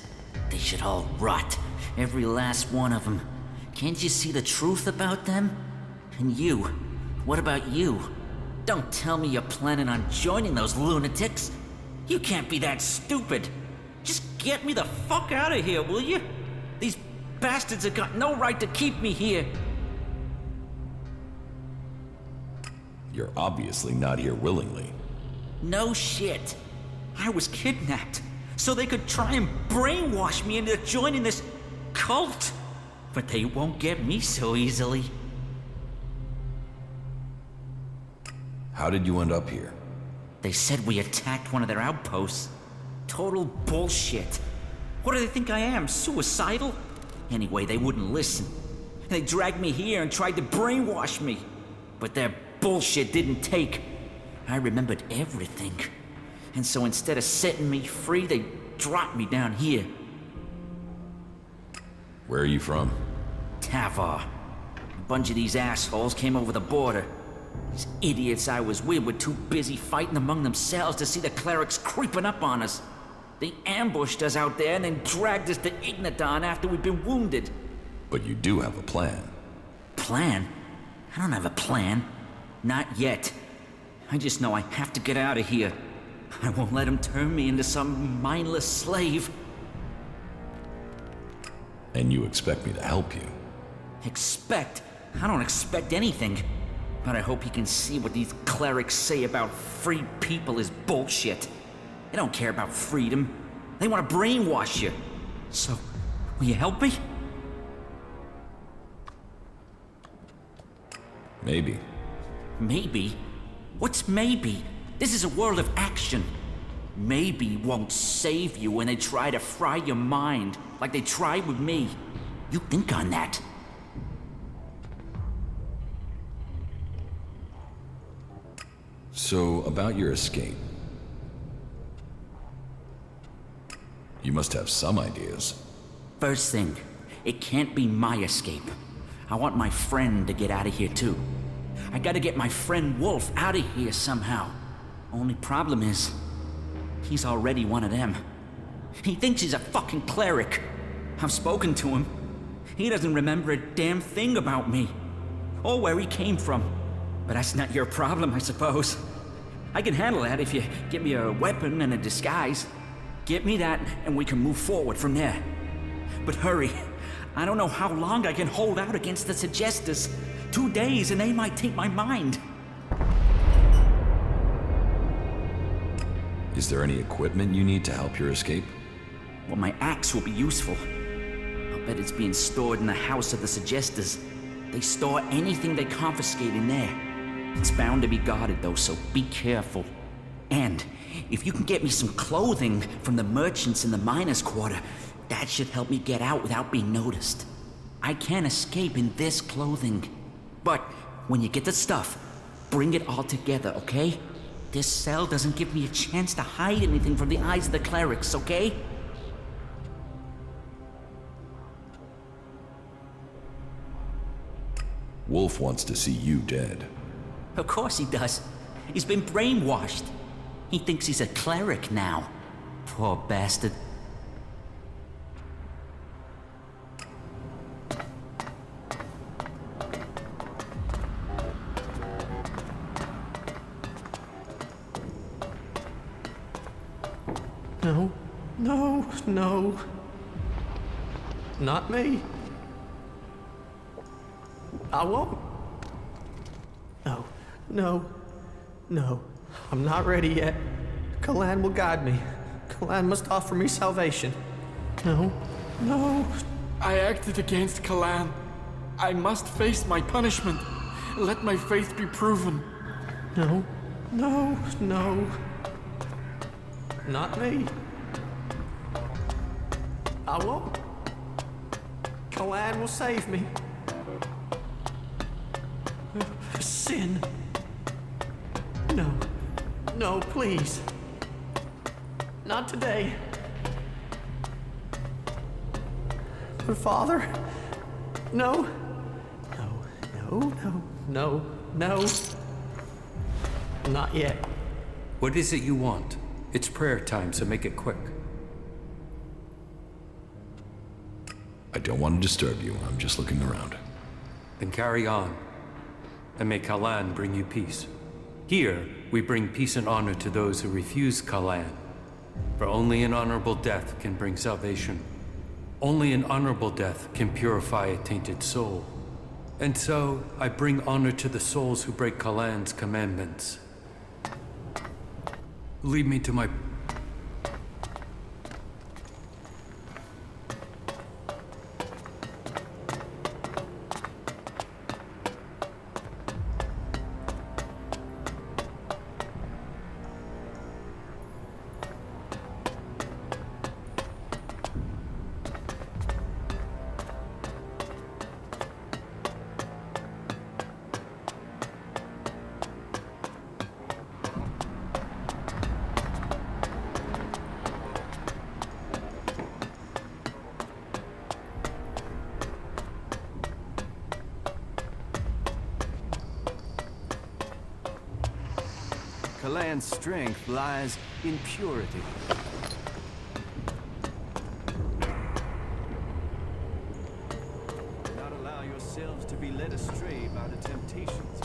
They should all rot. Every last one of them. Can't you see the truth about them? And you? What about you? Don't tell me you're planning on joining those lunatics. You can't be that stupid. Just get me the fuck out of here, will you? These bastards have got no right to keep me here.
You're obviously not here willingly.
No shit. I was kidnapped so they could try and brainwash me into joining this cult. But they won't get me so easily.
How did you end up here?
They said we attacked one of their outposts. Total bullshit. What do they think I am, suicidal? Anyway, they wouldn't listen. They dragged me here and tried to brainwash me. But their bullshit didn't take. I remembered everything. And so instead of setting me free, they dropped me down here.
Where are you from?
Tavar. A bunch of these assholes came over the border. These idiots I was with were too busy fighting among themselves to see the clerics creeping up on us. They ambushed us out there and then dragged us to Igniton after we'd been wounded.
But you do have a plan.
Plan? I don't have a plan. Not yet. I just know I have to get out of here. I won't let them turn me into some mindless slave.
And you expect me to help you?
Expect? I don't expect anything. But I hope you can see what these clerics say about free people is bullshit. They don't care about freedom. They want to brainwash you. So, will you help me?
Maybe.
Maybe? What's maybe? This is a world of action. Maybe won't save you when they try to fry your mind, like they tried with me. You think on that.
So, about your escape. You must have some ideas.
First thing, it can't be my escape. I want my friend to get out of here too. I gotta get my friend Wolf out of here somehow. Only problem is, he's already one of them. He thinks he's a fucking cleric. I've spoken to him. He doesn't remember a damn thing about me. Or where he came from. But that's not your problem, I suppose. I can handle that if you get me a weapon and a disguise. Get me that, and we can move forward from there. But hurry. I don't know how long I can hold out against the Suggestors. 2 days and they might take my mind.
Is there any equipment you need to help your escape?
Well, my axe will be useful. I'll bet it's being stored in the house of the Suggestors. They store anything they confiscate in there. It's bound to be guarded, though, so be careful. And if you can get me some clothing from the merchants in the miners' quarter, that should help me get out without being noticed. I can't escape in this clothing. But when you get the stuff, bring it all together, okay? This cell doesn't give me a chance to hide anything from the eyes of the clerics, okay?
Wolf wants to see you dead.
Of course he does. He's been brainwashed. He thinks he's a cleric now. Poor bastard.
No, no, no. Not me. I won't. No, no, no. I'm not ready yet. Kalan will guide me. Kalan must offer me salvation. No, no.
I acted against Kalan. I must face my punishment. Let my faith be proven.
No, no, no. Not me. I won't. Kalan will save me. Sin. No. No, please. Not today. But Father, no. No, no, no, no, no. Not yet.
What is it you want? It's prayer time, so make it quick.
I don't want to disturb you. I'm just looking around.
Then carry on, and may Kalan bring you peace. Here, we bring peace and honor to those who refuse Kalan. For only an honorable death can bring salvation. Only an honorable death can purify a tainted soul. And so, I bring honor to the souls who break Kalan's commandments. Lead me to my...
Kalan's strength lies in purity. Do not allow yourselves to be led astray by the temptations.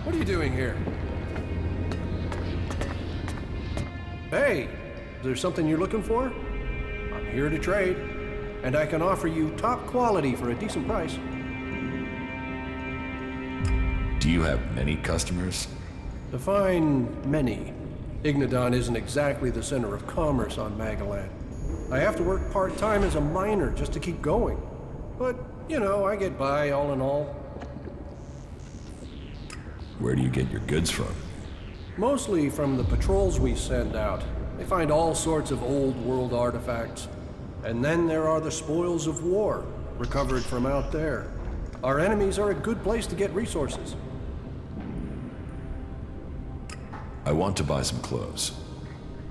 What are you doing here? Hey, is there something you're looking for? I'm here to trade, and I can offer you top quality for a decent price.
Do you have many customers?
Define many. Ignadon isn't exactly the center of commerce on Magalan. I have to work part-time as a miner just to keep going. But, you know, I get by all in all.
Where do you get your goods from?
Mostly from the patrols we send out. They find all sorts of old world artifacts. And then there are the spoils of war, recovered from out there. Our enemies are a good place to get resources.
I want to buy some clothes.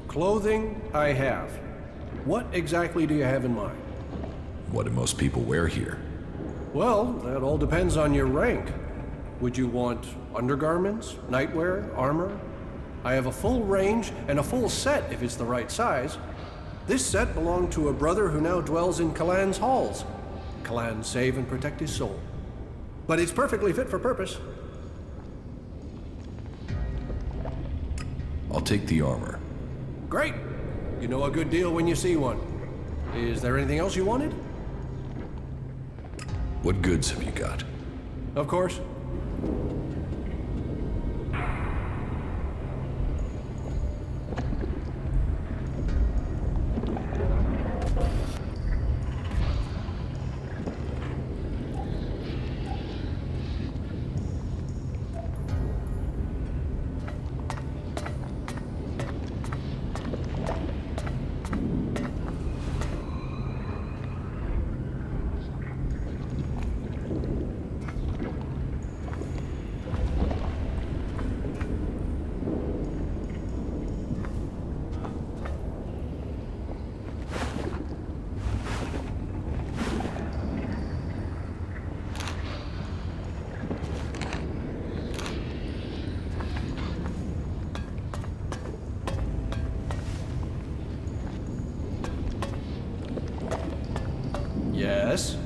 Clothing, I have. What exactly do you have in mind?
What do most people wear here?
Well, that all depends on your rank. Would you want undergarments, nightwear, armor? I have a full range and a full set if it's the right size. This set belonged to a brother who now dwells in Kalan's halls. Kalan save and protect his soul. But it's perfectly fit for purpose.
I'll take the armor.
Great! You know a good deal when you see one. Is there anything else you wanted?
What goods have you got?
Of course. Yes?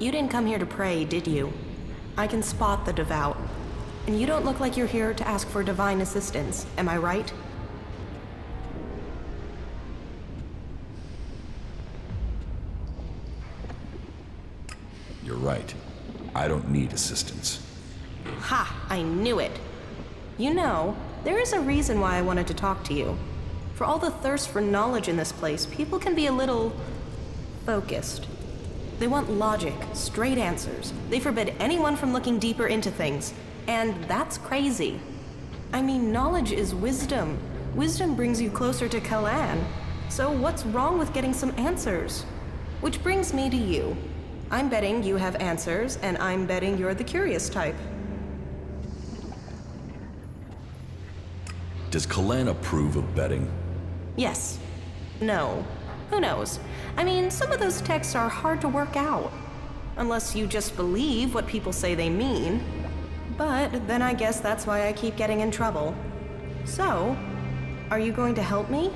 You didn't come here to pray, did you? I can spot the devout. And you don't look like you're here to ask for divine assistance, am I right?
You're right. I don't need assistance.
Ha! I knew it! You know, there is a reason why I wanted to talk to you. For all the thirst for knowledge in this place, people can be a little focused. They want logic, straight answers. They forbid anyone from looking deeper into things. And that's crazy. I mean, knowledge is wisdom. Wisdom brings you closer to Kalan. So what's wrong with getting some answers? Which brings me to you. I'm betting you have answers, and I'm betting you're the curious type.
Does Kalan approve of betting?
Yes. No. Who knows? I mean, some of those texts are hard to work out. Unless you just believe what people say they mean. But then I guess that's why I keep getting in trouble. So, are you going to help me?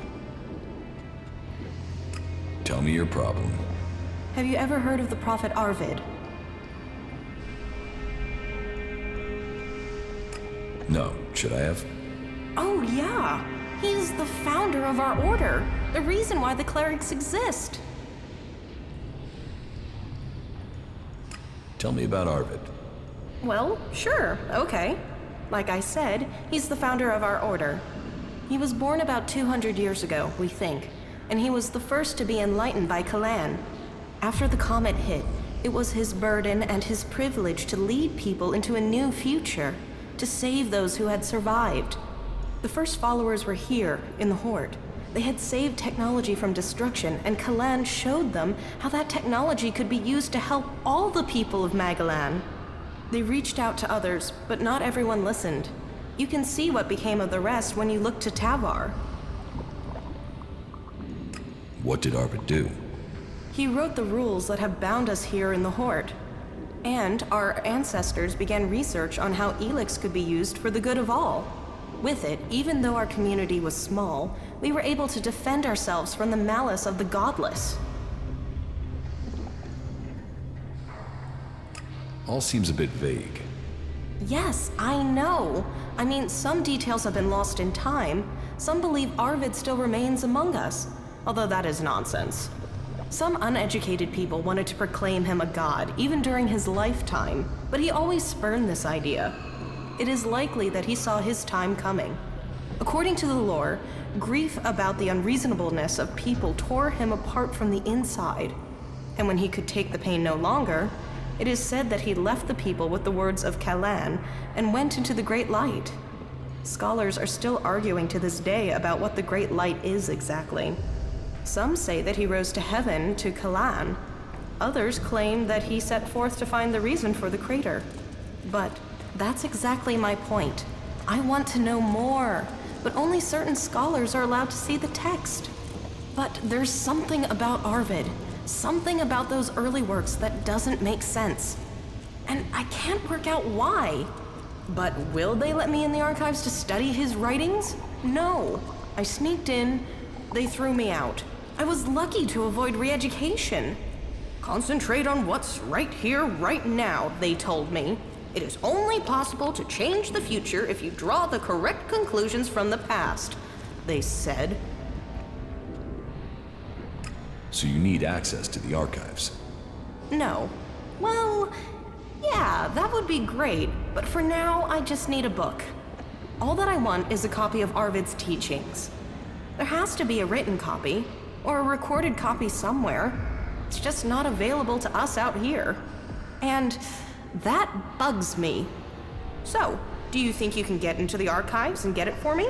Tell me your problem.
Have you ever heard of the prophet Arvid?
No. Should I have?
Oh yeah! He's the founder of our order. The reason why the clerics exist.
Tell me about Arvid.
Well, sure, okay. Like I said, he's the founder of our order. He was born about 200 years ago, we think, and he was the first to be enlightened by Kalan. After the comet hit, it was his burden and his privilege to lead people into a new future, to save those who had survived. The first followers were here, in the Horde. They had saved technology from destruction, and Kalan showed them how that technology could be used to help all the people of Magalan. They reached out to others, but not everyone listened. You can see what became of the rest when you look to Tavar.
What did Arvid do?
He wrote the rules that have bound us here in the Horde. And our ancestors began research on how ELEX could be used for the good of all. With it, even though our community was small, we were able to defend ourselves from the malice of the godless.
All seems a bit vague.
Yes, I know. I mean, some details have been lost in time. Some believe Arvid still remains among us, although that is nonsense. Some uneducated people wanted to proclaim him a god, even during his lifetime, but he always spurned this idea. It is likely that he saw his time coming. According to the lore, grief about the unreasonableness of people tore him apart from the inside. And when he could take the pain no longer,
It is said that he left the people with the words of Kalan and went into the Great Light. Scholars are still arguing to this day about what the Great Light is exactly. Some say that he rose to heaven to Kalan. Others claim that he set forth to find the reason for the crater. But that's exactly my point. I want to know more, but only certain scholars are allowed to see the text. But there's something about Arvid, something about those early works that doesn't make sense. And I can't work out why. But will they let me in the archives to study his writings? No. I sneaked in, they threw me out. I was lucky to avoid re-education. Concentrate on what's right here, right now, they told me. It is only possible to change the future if you draw the correct conclusions from the past, they said.
So you need access to the archives?
No. Well, yeah, that would be great, but for now, I just need a book. All that I want is a copy of Arvid's teachings. There has to be a written copy, or a recorded copy somewhere. It's just not available to us out here. And that bugs me. So, do you think you can get into the archives and get it for me?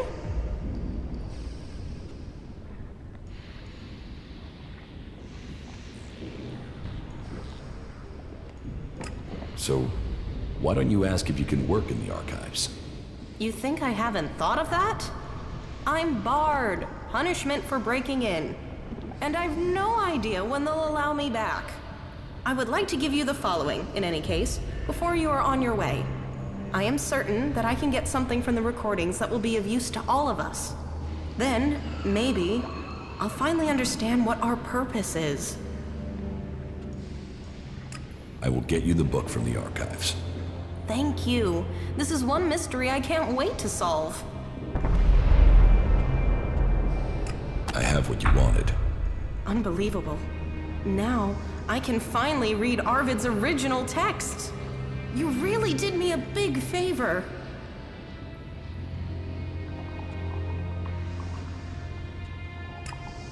So, why don't you ask if you can work in the archives?
You think I haven't thought of that? I'm barred. Punishment for breaking in. And I've no idea when they'll allow me back. I would like to give you the following, in any case, before you are on your way. I am certain that I can get something from the recordings that will be of use to all of us. Then, maybe, I'll finally understand what our purpose is.
I will get you the book from the archives.
Thank you. This is one mystery I can't wait to solve.
I have what you wanted.
Unbelievable. Now, I can finally read Arvid's original text. You really did me a big favor.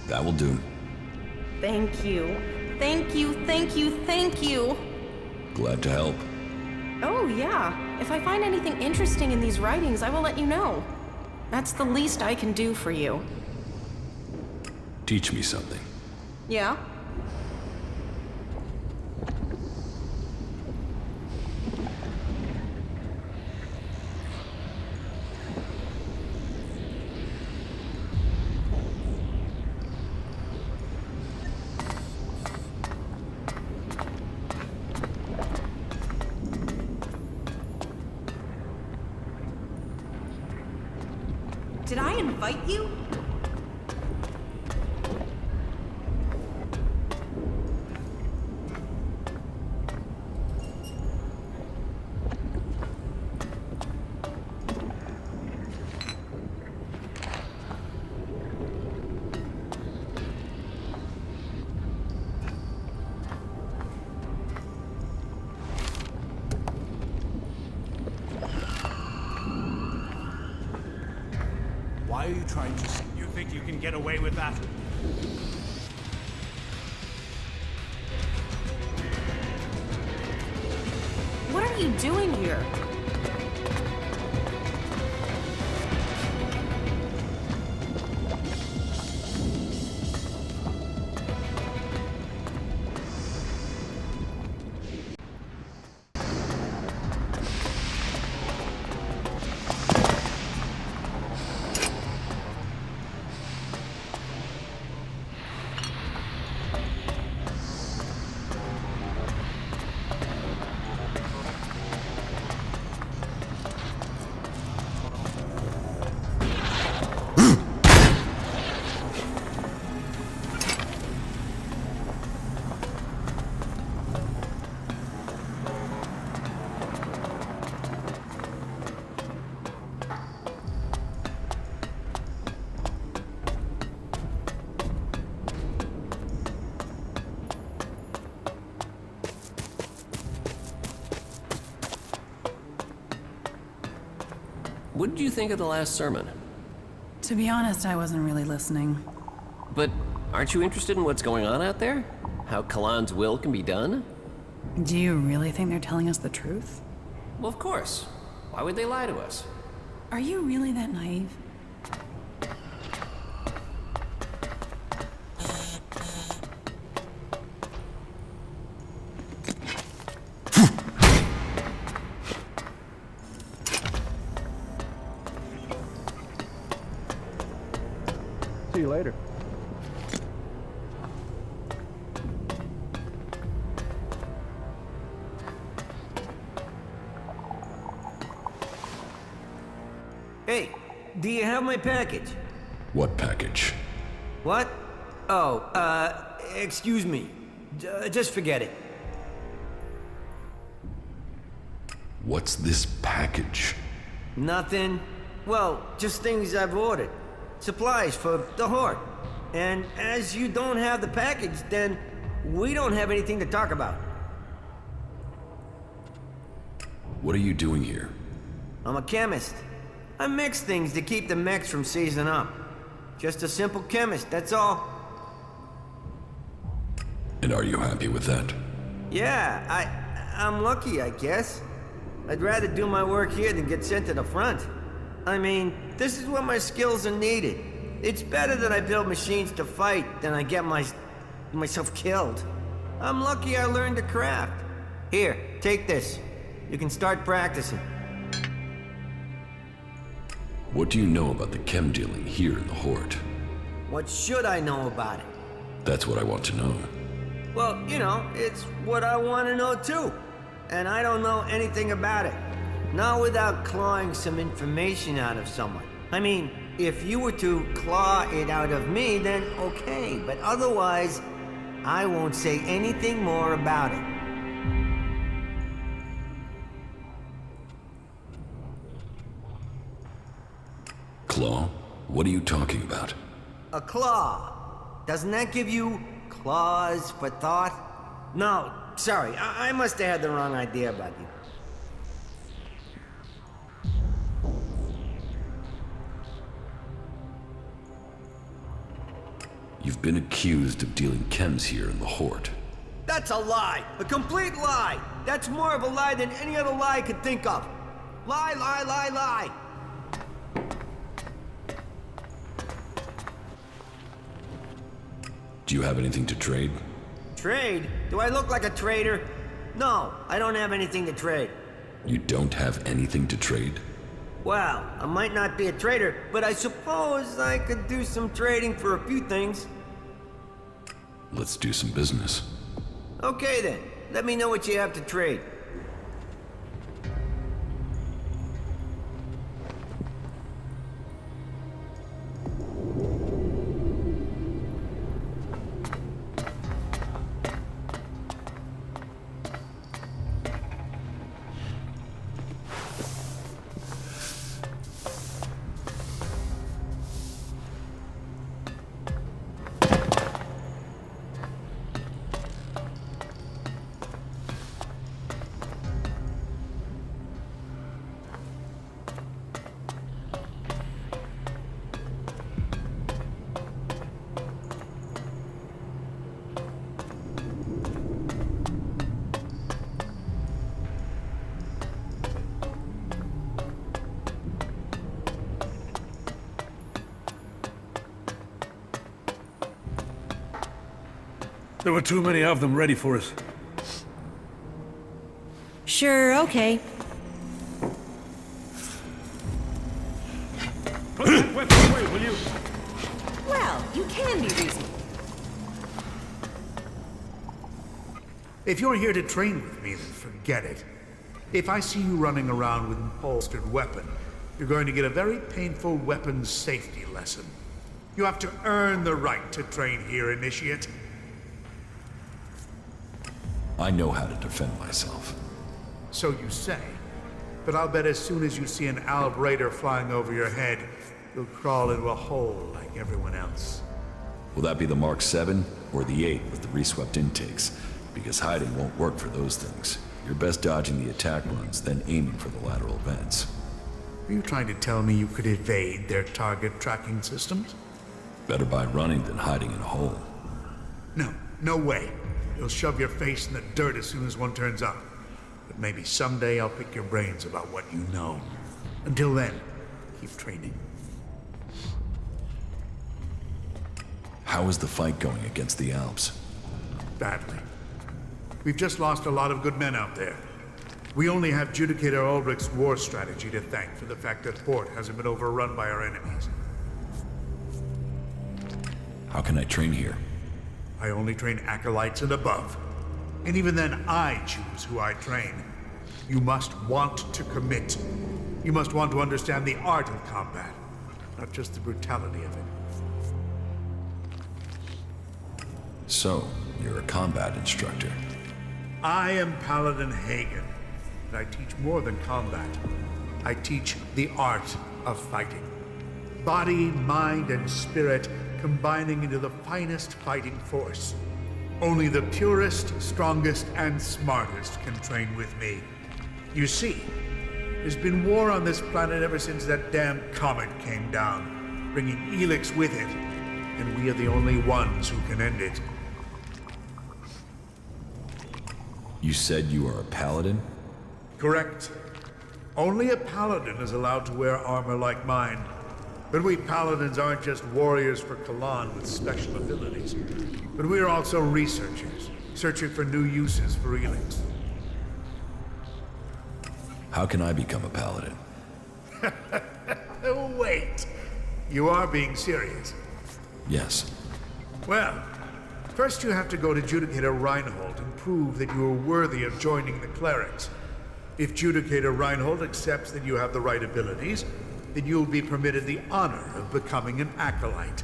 That will do.
Thank you. Thank you, thank you, thank you.
Glad to help.
Oh, yeah. If I find anything interesting in these writings, I will let you know. That's the least I can do for you.
Teach me something.
Yeah? Did I invite you?
Why are you trying to... You think you can get away with that?
What are you doing here?
What did you think of the last sermon?
To be honest, I wasn't really listening.
But aren't you interested in what's going on out there? How Kalan's will can be done?
Do you really think they're telling us the truth?
Well, of course. Why would they lie to us?
Are you really that naive?
See you later.
Hey, do you have my package?
What package?
What? Oh, excuse me. Just forget it.
What's this package?
Nothing. Well, just things I've ordered. Supplies for the Horde. And as you don't have the package, then we don't have anything to talk about.
What are you doing here?
I'm a chemist. I mix things to keep the mechs from seizing up. Just a simple chemist, that's all.
And are you happy with that?
Yeah, I'm lucky, I guess. I'd rather do my work here than get sent to the front. I mean, this is where my skills are needed. It's better that I build machines to fight than I get myself killed. I'm lucky I learned a craft. Here, take this. You can start practicing.
What do you know about the chem dealing here in the Horde?
What should I know about it?
That's what I want to know.
Well, you know, it's what I want to know too. And I don't know anything about it. Not without clawing some information out of someone. I mean, if you were to claw it out of me, then okay. But otherwise, I won't say anything more about it.
Claw? What are you talking about?
A claw. Doesn't that give you claws for thought? No, sorry. I must have had the wrong idea about you.
You've been accused of dealing chems here in the Horde.
That's a lie! A complete lie! That's more of a lie than any other lie I could think of. Lie, lie, lie, lie!
Do you have anything to trade?
Trade? Do I look like a trader? No, I don't have anything to trade.
You don't have anything to trade?
Well, I might not be a trader, but I suppose I could do some trading for a few things.
Let's do some business.
Okay then, let me know what you have to trade.
There were too many of them ready for us.
Sure, okay.
Put that weapon away, will you?
Well, you can be reasonable.
If you're here to train with me, then forget it. If I see you running around with an holstered weapon, you're going to get a very painful weapons safety lesson. You have to earn the right to train here, Initiate.
I know how to defend myself.
So you say. But I'll bet as soon as you see an Alb Raider flying over your head, you'll crawl into a hole like everyone else.
Will that be the Mark 7 or the 8 with the reswept intakes? Because hiding won't work for those things. You're best dodging the attack runs, then aiming for the lateral vents.
Are you trying to tell me you could evade their target tracking systems?
Better by running than hiding in a hole.
No, no way. You'll shove your face in the dirt as soon as one turns up. But maybe someday I'll pick your brains about what you know. Until then, keep training.
How is the fight going against the Alps?
Badly. We've just lost a lot of good men out there. We only have Judicator Ulrich's war strategy to thank for the fact that Port hasn't been overrun by our enemies.
How can I train here?
I only train acolytes and above. And even then, I choose who I train. You must want to commit. You must want to understand the art of combat, not just the brutality of it.
So, you're a combat instructor.
I am Paladin Hagen, and I teach more than combat. I teach the art of fighting. Body, mind, and spirit combining into the finest fighting force. Only the purest, strongest, and smartest can train with me. You see, there's been war on this planet ever since that damn comet came down, bringing ELEX with it, and we are the only ones who can end it.
You said you are a paladin?
Correct. Only a paladin is allowed to wear armor like mine. But we paladins aren't just warriors for Kalan with special abilities, but we are also researchers, searching for new uses for ELEX.
How can I become a paladin?
Wait, you are being serious?
Yes.
Well, first you have to go to Judicator Reinhold and prove that you are worthy of joining the clerics. If Judicator Reinhold accepts that you have the right abilities, then you'll be permitted the honor of becoming an acolyte.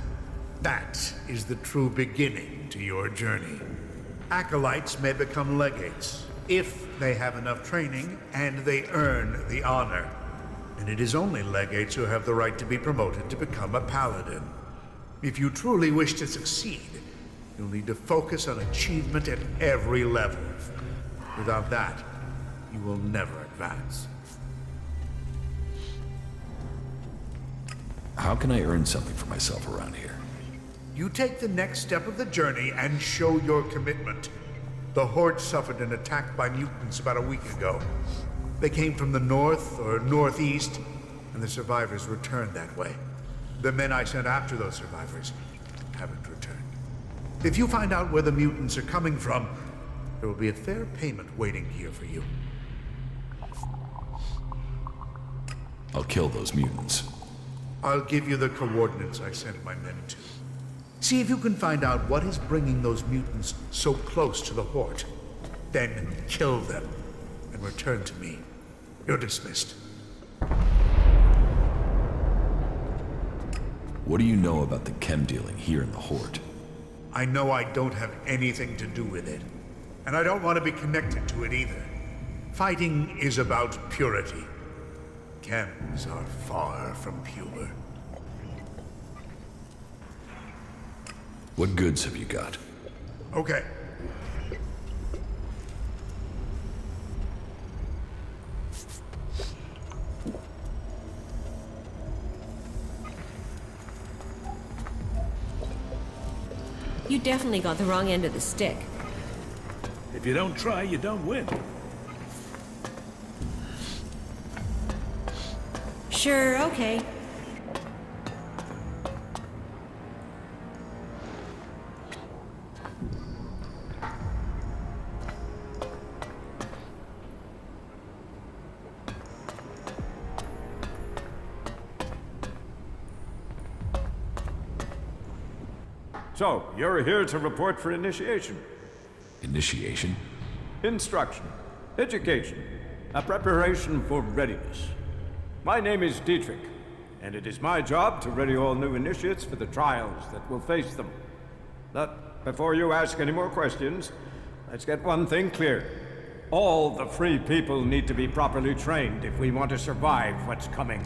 That is the true beginning to your journey. Acolytes may become legates, if they have enough training and they earn the honor. And it is only legates who have the right to be promoted to become a paladin. If you truly wish to succeed, you'll need to focus on achievement at every level. Without that, you will never advance.
How can I earn something for myself around here?
You take the next step of the journey and show your commitment. The Horde suffered an attack by mutants about a week ago. They came from the north or northeast, and the survivors returned that way. The men I sent after those survivors haven't returned. If you find out where the mutants are coming from, there will be a fair payment waiting here for you.
I'll kill those mutants.
I'll give you the coordinates I sent my men to. See if you can find out what is bringing those mutants so close to the Horde. Then kill them and return to me. You're dismissed.
What do you know about the chem dealing here in the Horde?
I know I don't have anything to do with it. And I don't want to be connected to it either. Fighting is about purity. Chems are far from pure.
What goods have you got?
Okay.
You definitely got the wrong end of the stick.
If you don't try, you don't win.
Sure, okay.
So, you're here to report for initiation.
Initiation?
Instruction, education, a preparation for readiness. My name is Dietrich, and it is my job to ready all new initiates for the trials that will face them. But before you ask any more questions, let's get one thing clear. All the free people need to be properly trained if we want to survive what's coming.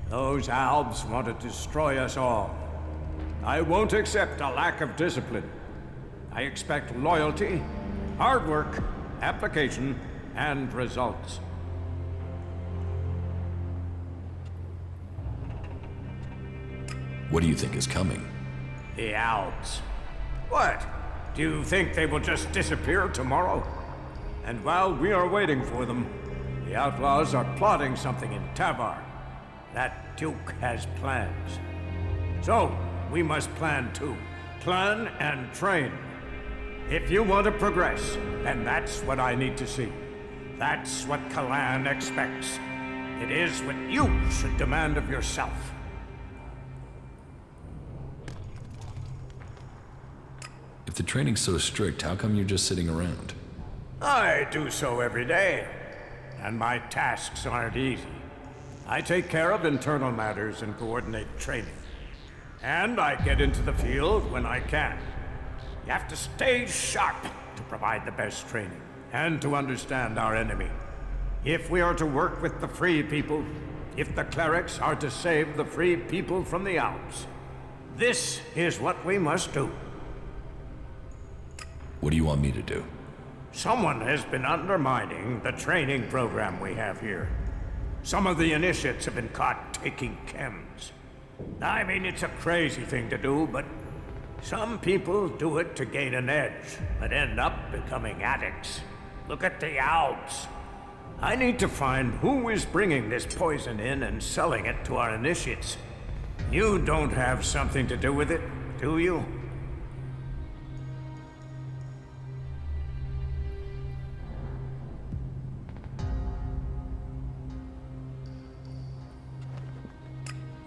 Those Alps want to destroy us all. I won't accept a lack of discipline. I expect loyalty, hard work, application, and results.
What do you think is coming?
The Alps. What? Do you think they will just disappear tomorrow? And while we are waiting for them, the outlaws are plotting something in Tavar. That Duke has plans. So, we must plan too. Plan and train. If you want to progress, then that's what I need to see. That's what Kalan expects. It is what you should demand of yourself.
If the training's so strict, how come you're just sitting around?
I do so every day, and my tasks aren't easy. I take care of internal matters and coordinate training. And I get into the field when I can. You have to stay sharp to provide the best training, and to understand our enemy. If we are to work with the free people, if the clerics are to save the free people from the Alps, this is what we must do.
What do you want me to do?
Someone has been undermining the training program we have here. Some of the initiates have been caught taking chems. I mean, it's a crazy thing to do, but some people do it to gain an edge, but end up becoming addicts. Look at the Alps. I need to find who is bringing this poison in and selling it to our initiates. You don't have something to do with it, do you?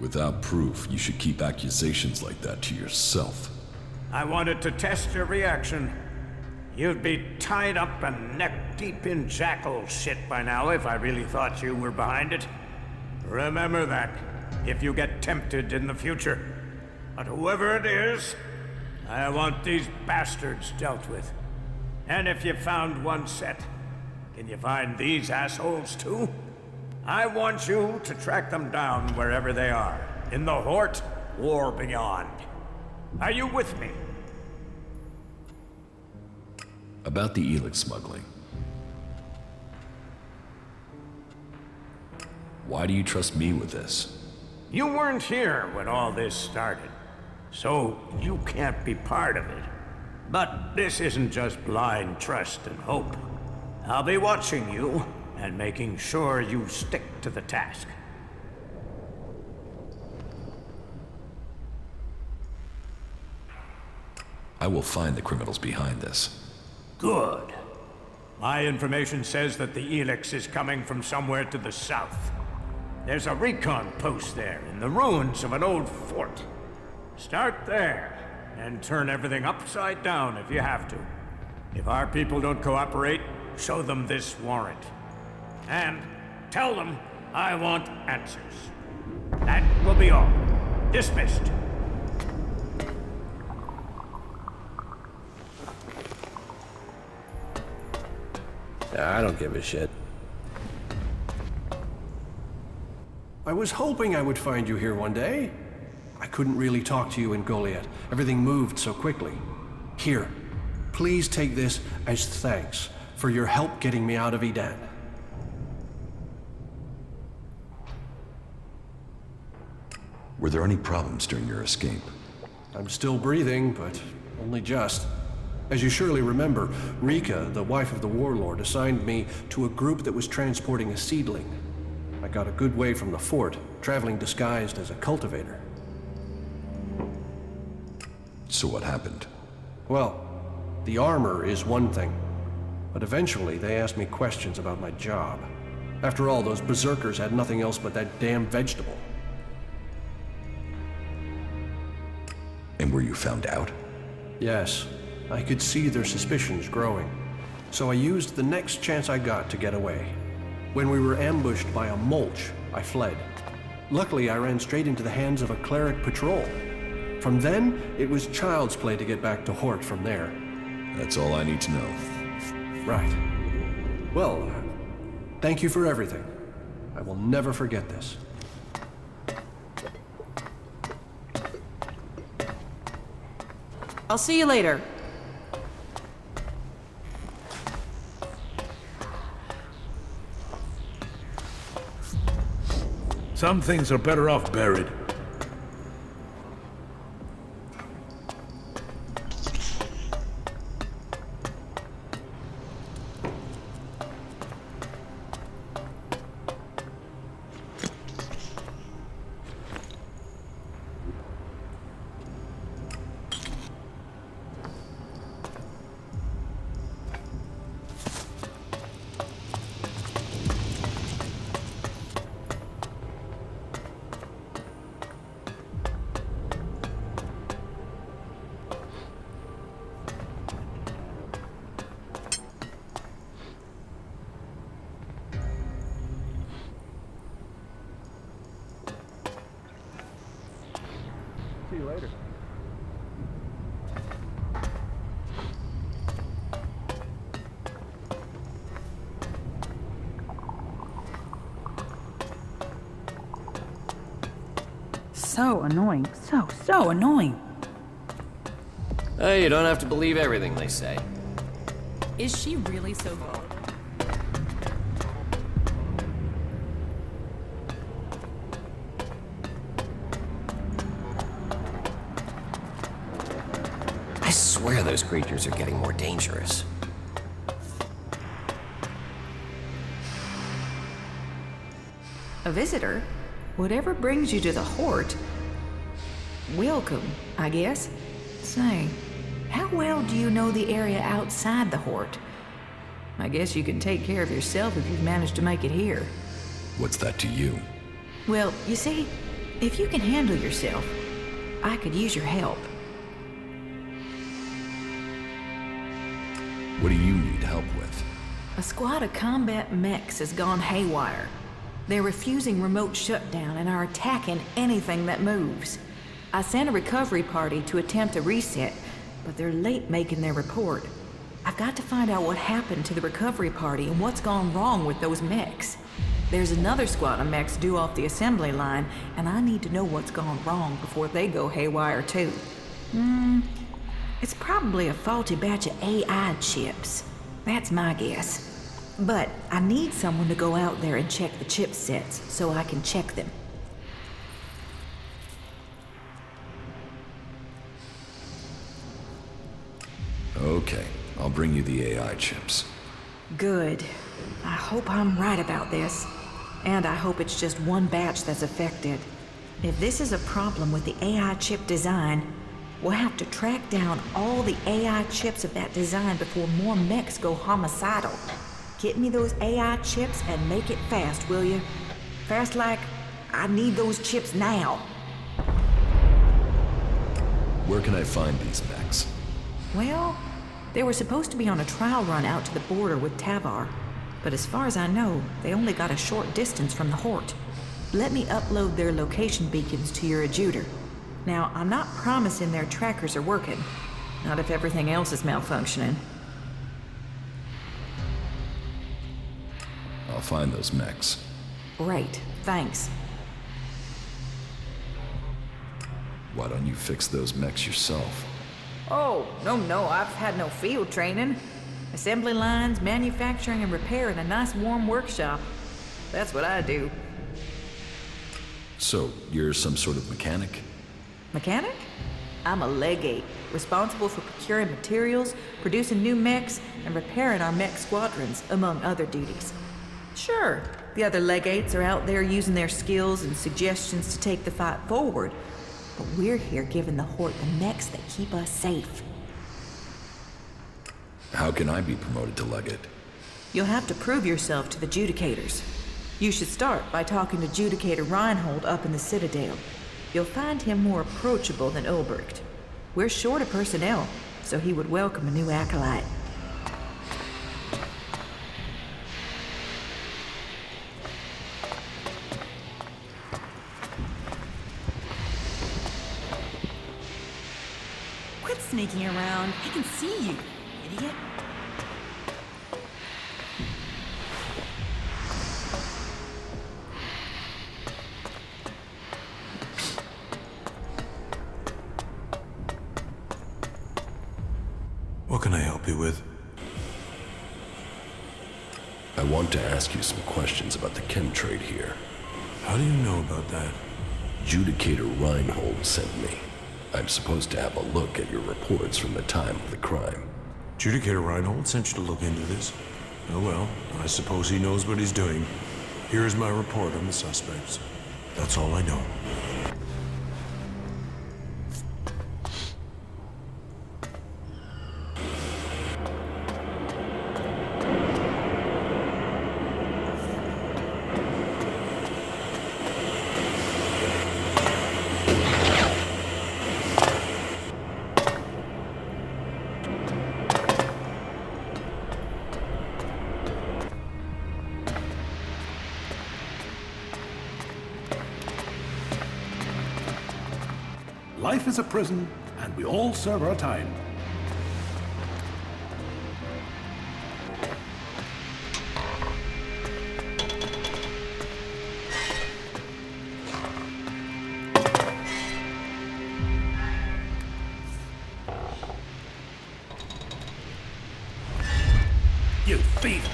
Without proof, you should keep accusations like that to yourself.
I wanted to test your reaction. You'd be tied up and neck-deep in jackal shit by now if I really thought you were behind it. Remember that, if you get tempted in the future. But whoever it is, I want these bastards dealt with. And if you found one set, can you find these assholes too? I want you to track them down wherever they are, in the Hort or beyond. Are you with me?
About the ELEX smuggling. Why do you trust me with this?
You weren't here when all this started, so you can't be part of it. But this isn't just blind trust and hope. I'll be watching you and making sure you stick to the task.
I will find the criminals behind this.
Good. My information says that the ELEX is coming from somewhere to the south. There's a recon post there, in the ruins of an old fort. Start there, and turn everything upside down if you have to. If our people don't cooperate, show them this warrant. And tell them I want answers. That will be all. Dismissed.
I don't give a shit. I was hoping I would find you here one day. I couldn't really talk to you in Goliath. Everything moved so quickly. Here, please take this as thanks for your help getting me out of Edan.
Were there any problems during your escape?
I'm still breathing, but only just. As you surely remember, Rika, the wife of the warlord, assigned me to a group that was transporting a seedling. I got a good way from the fort, traveling disguised as a cultivator.
So what happened?
Well, the armor is one thing, but eventually they asked me questions about my job. After all, those berserkers had nothing else but that damn vegetable.
And were you found out?
Yes. I could see their suspicions growing, so I used the next chance I got to get away. When we were ambushed by a mulch, I fled. Luckily, I ran straight into the hands of a cleric patrol. From then, it was child's play to get back to Hort from there.
That's all I need to know.
Right. Well, thank you for everything. I will never forget this.
I'll see you later.
Some things are better off buried.
you later.
So annoying. So annoying.
Hey, you don't have to believe everything they say.
Is she really so good?
I swear those creatures are getting more dangerous.
A visitor? Whatever brings you to the Hort. Welcome, I guess. Say, how well do you know the area outside the Hort? I guess you can take care of yourself if you've managed to make it here.
What's that to you?
Well, you see, if you can handle yourself, I could use your help.
What do you need help with?
A squad of combat mechs has gone haywire. They're refusing remote shutdown and are attacking anything that moves. I sent a recovery party to attempt a reset, but they're late making their report. I've got to find out what happened to the recovery party and what's gone wrong with those mechs. There's another squad of mechs due off the assembly line, and I need to know what's gone wrong before they go haywire too. It's probably a faulty batch of AI chips. That's my guess. But I need someone to go out there and check the chipsets so I can check them.
Okay, I'll bring you the AI chips.
Good. I hope I'm right about this. And I hope it's just one batch that's affected. If this is a problem with the AI chip design, we'll have to track down all the AI chips of that design before more mechs go homicidal. Get me those AI chips and make it fast, will you? Fast like, I need those chips now.
Where can I find these mechs?
Well, they were supposed to be on a trial run out to the border with Tavar. But as far as I know, they only got a short distance from the Hort. Let me upload their location beacons to your adjuter. Now, I'm not promising their trackers are working. Not if everything else is malfunctioning.
I'll find those mechs.
Great, thanks.
Why don't you fix those mechs yourself?
Oh, no, I've had no field training. Assembly lines, manufacturing, and repair in a nice warm workshop. That's what I do.
So, you're some sort of mechanic?
Mechanic? I'm a legate, responsible for procuring materials, producing new mechs, and repairing our mech squadrons, among other duties. Sure, the other legates are out there using their skills and suggestions to take the fight forward, but we're here giving the Hort the mechs that keep us safe.
How can I be promoted to legate?
You'll have to prove yourself to the Judicators. You should start by talking to Judicator Reinhold up in the Citadel. You'll find him more approachable than Ulbricht. We're short of personnel, so he would welcome a new acolyte.
Quit sneaking around. I can see you, idiot.
What can I help you with? I want to ask you some questions about the chem trade here. How do you know about that? Judicator Reinhold sent me. I'm supposed to have a look at your reports from the time of the crime.
Judicator Reinhold sent you to look into this? Oh well, I suppose he knows what he's doing. Here is my report on the suspects. That's all I know.
Life is a prison, and we all serve our time. You thief!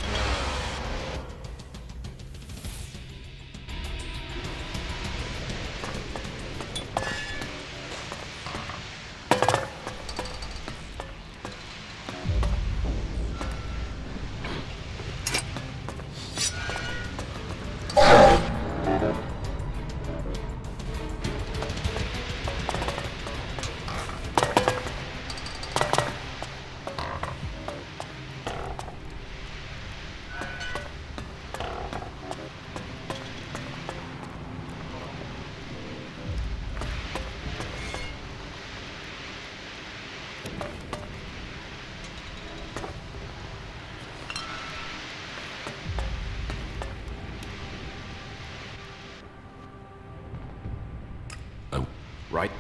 Right?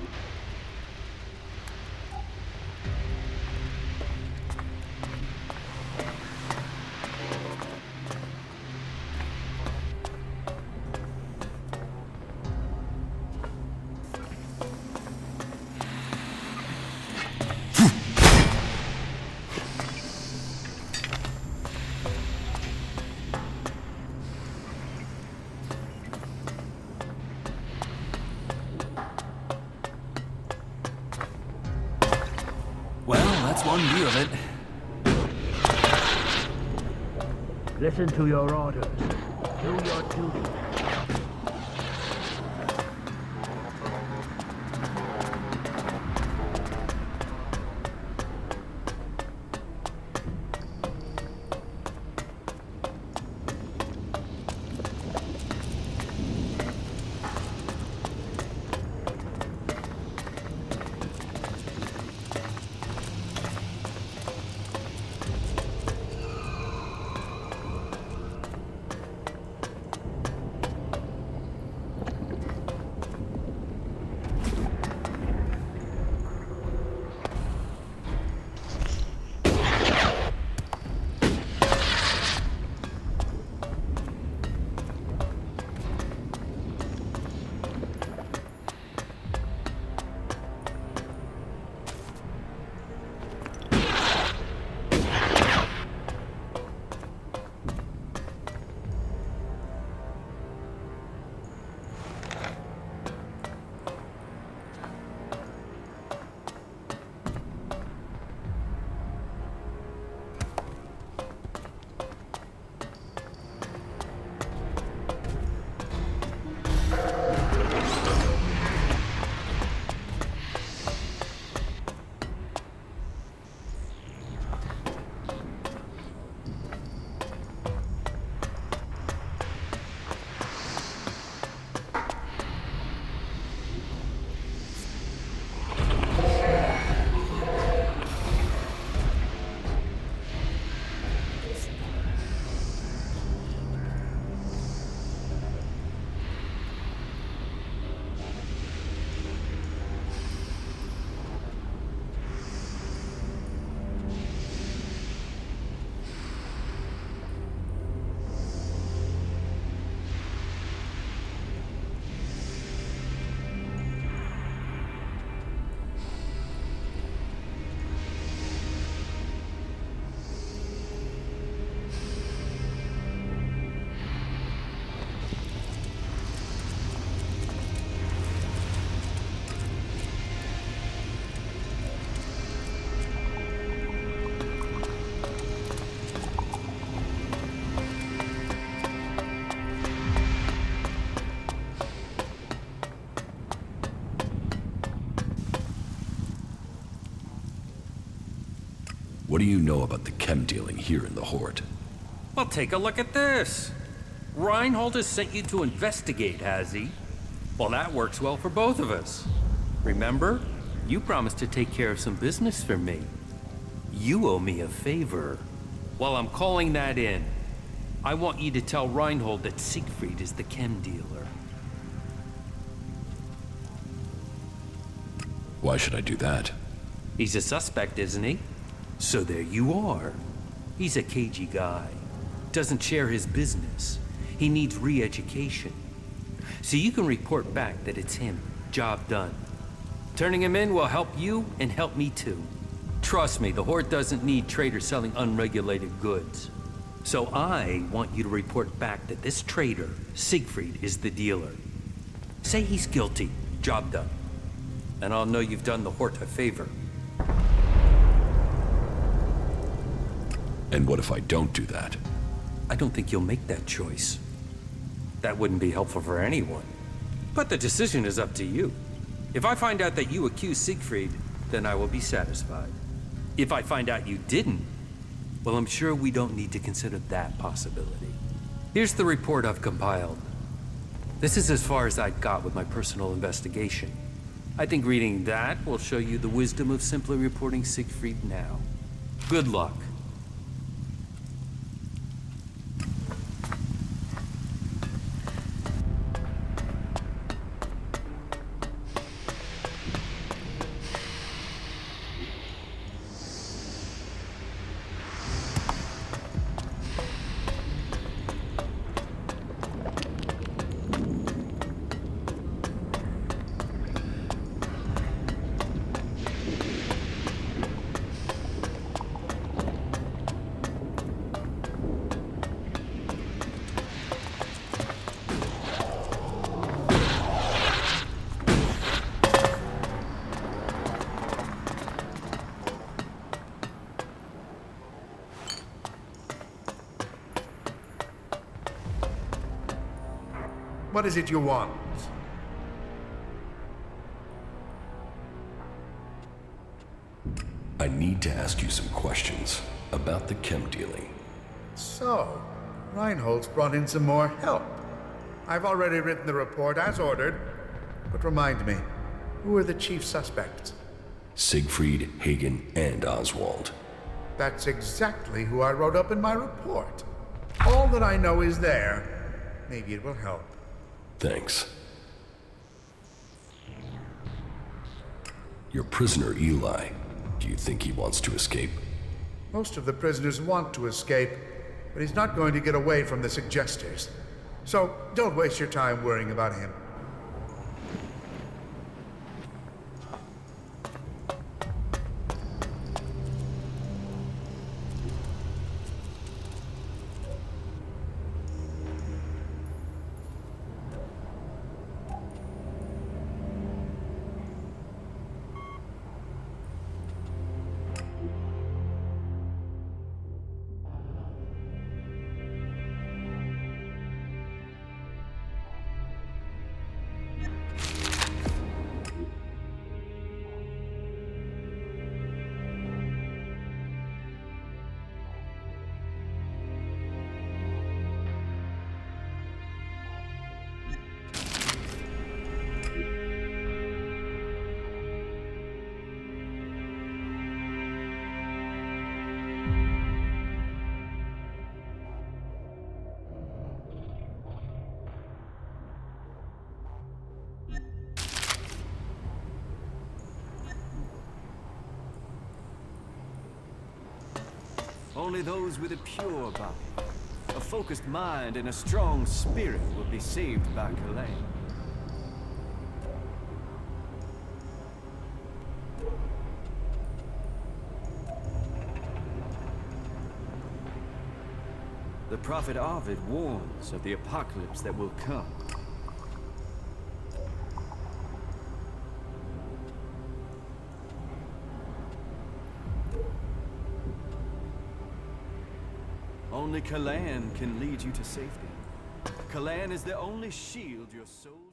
That's one view of it.
Listen to your orders. Do your duty.
What do you know about the chem dealing here in the Horde?
Well, take a look at this. Reinhold has sent you to investigate, has he? Well, that works well for both of us. Remember, you promised to take care of some business for me. You owe me a favor. Well, I'm calling that in. I want you to tell Reinhold that Siegfried is the chem dealer.
Why should I do that?
He's a suspect, isn't he? So there you are. He's a cagey guy. Doesn't share his business. He needs re-education. So you can report back that it's him. Job done. Turning him in will help you and help me too. Trust me, the Horde doesn't need traders selling unregulated goods. So I want you to report back that this trader, Siegfried, is the dealer. Say he's guilty. Job done. And I'll know you've done the Horde a favor.
And what if I don't do that?
I don't think you'll make that choice. That wouldn't be helpful for anyone. But the decision is up to you. If I find out that you accused Siegfried, then I will be satisfied. If I find out you didn't, well, I'm sure we don't need to consider that possibility. Here's the report I've compiled. This is as far as I got with my personal investigation. I think reading that will show you the wisdom of simply reporting Siegfried now. Good luck.
What is it you want?
I need to ask you some questions about the chem dealing.
So, Reinhold's brought in some more help. I've already written the report as ordered, but remind me, who are the chief suspects?
Siegfried, Hagen, and Oswald.
That's exactly who I wrote up in my report. All that I know is there. Maybe it will help.
Thanks. Your prisoner, Eli. Do you think he wants to escape?
Most of the prisoners want to escape, but he's not going to get away from the suggesters. So don't waste your time worrying about him.
Only those with a pure body, a focused mind, and a strong spirit will be saved by Calais. The prophet Ovid warns of the apocalypse that will come. Only Kalan can lead you to safety. Kalan is the only shield your soul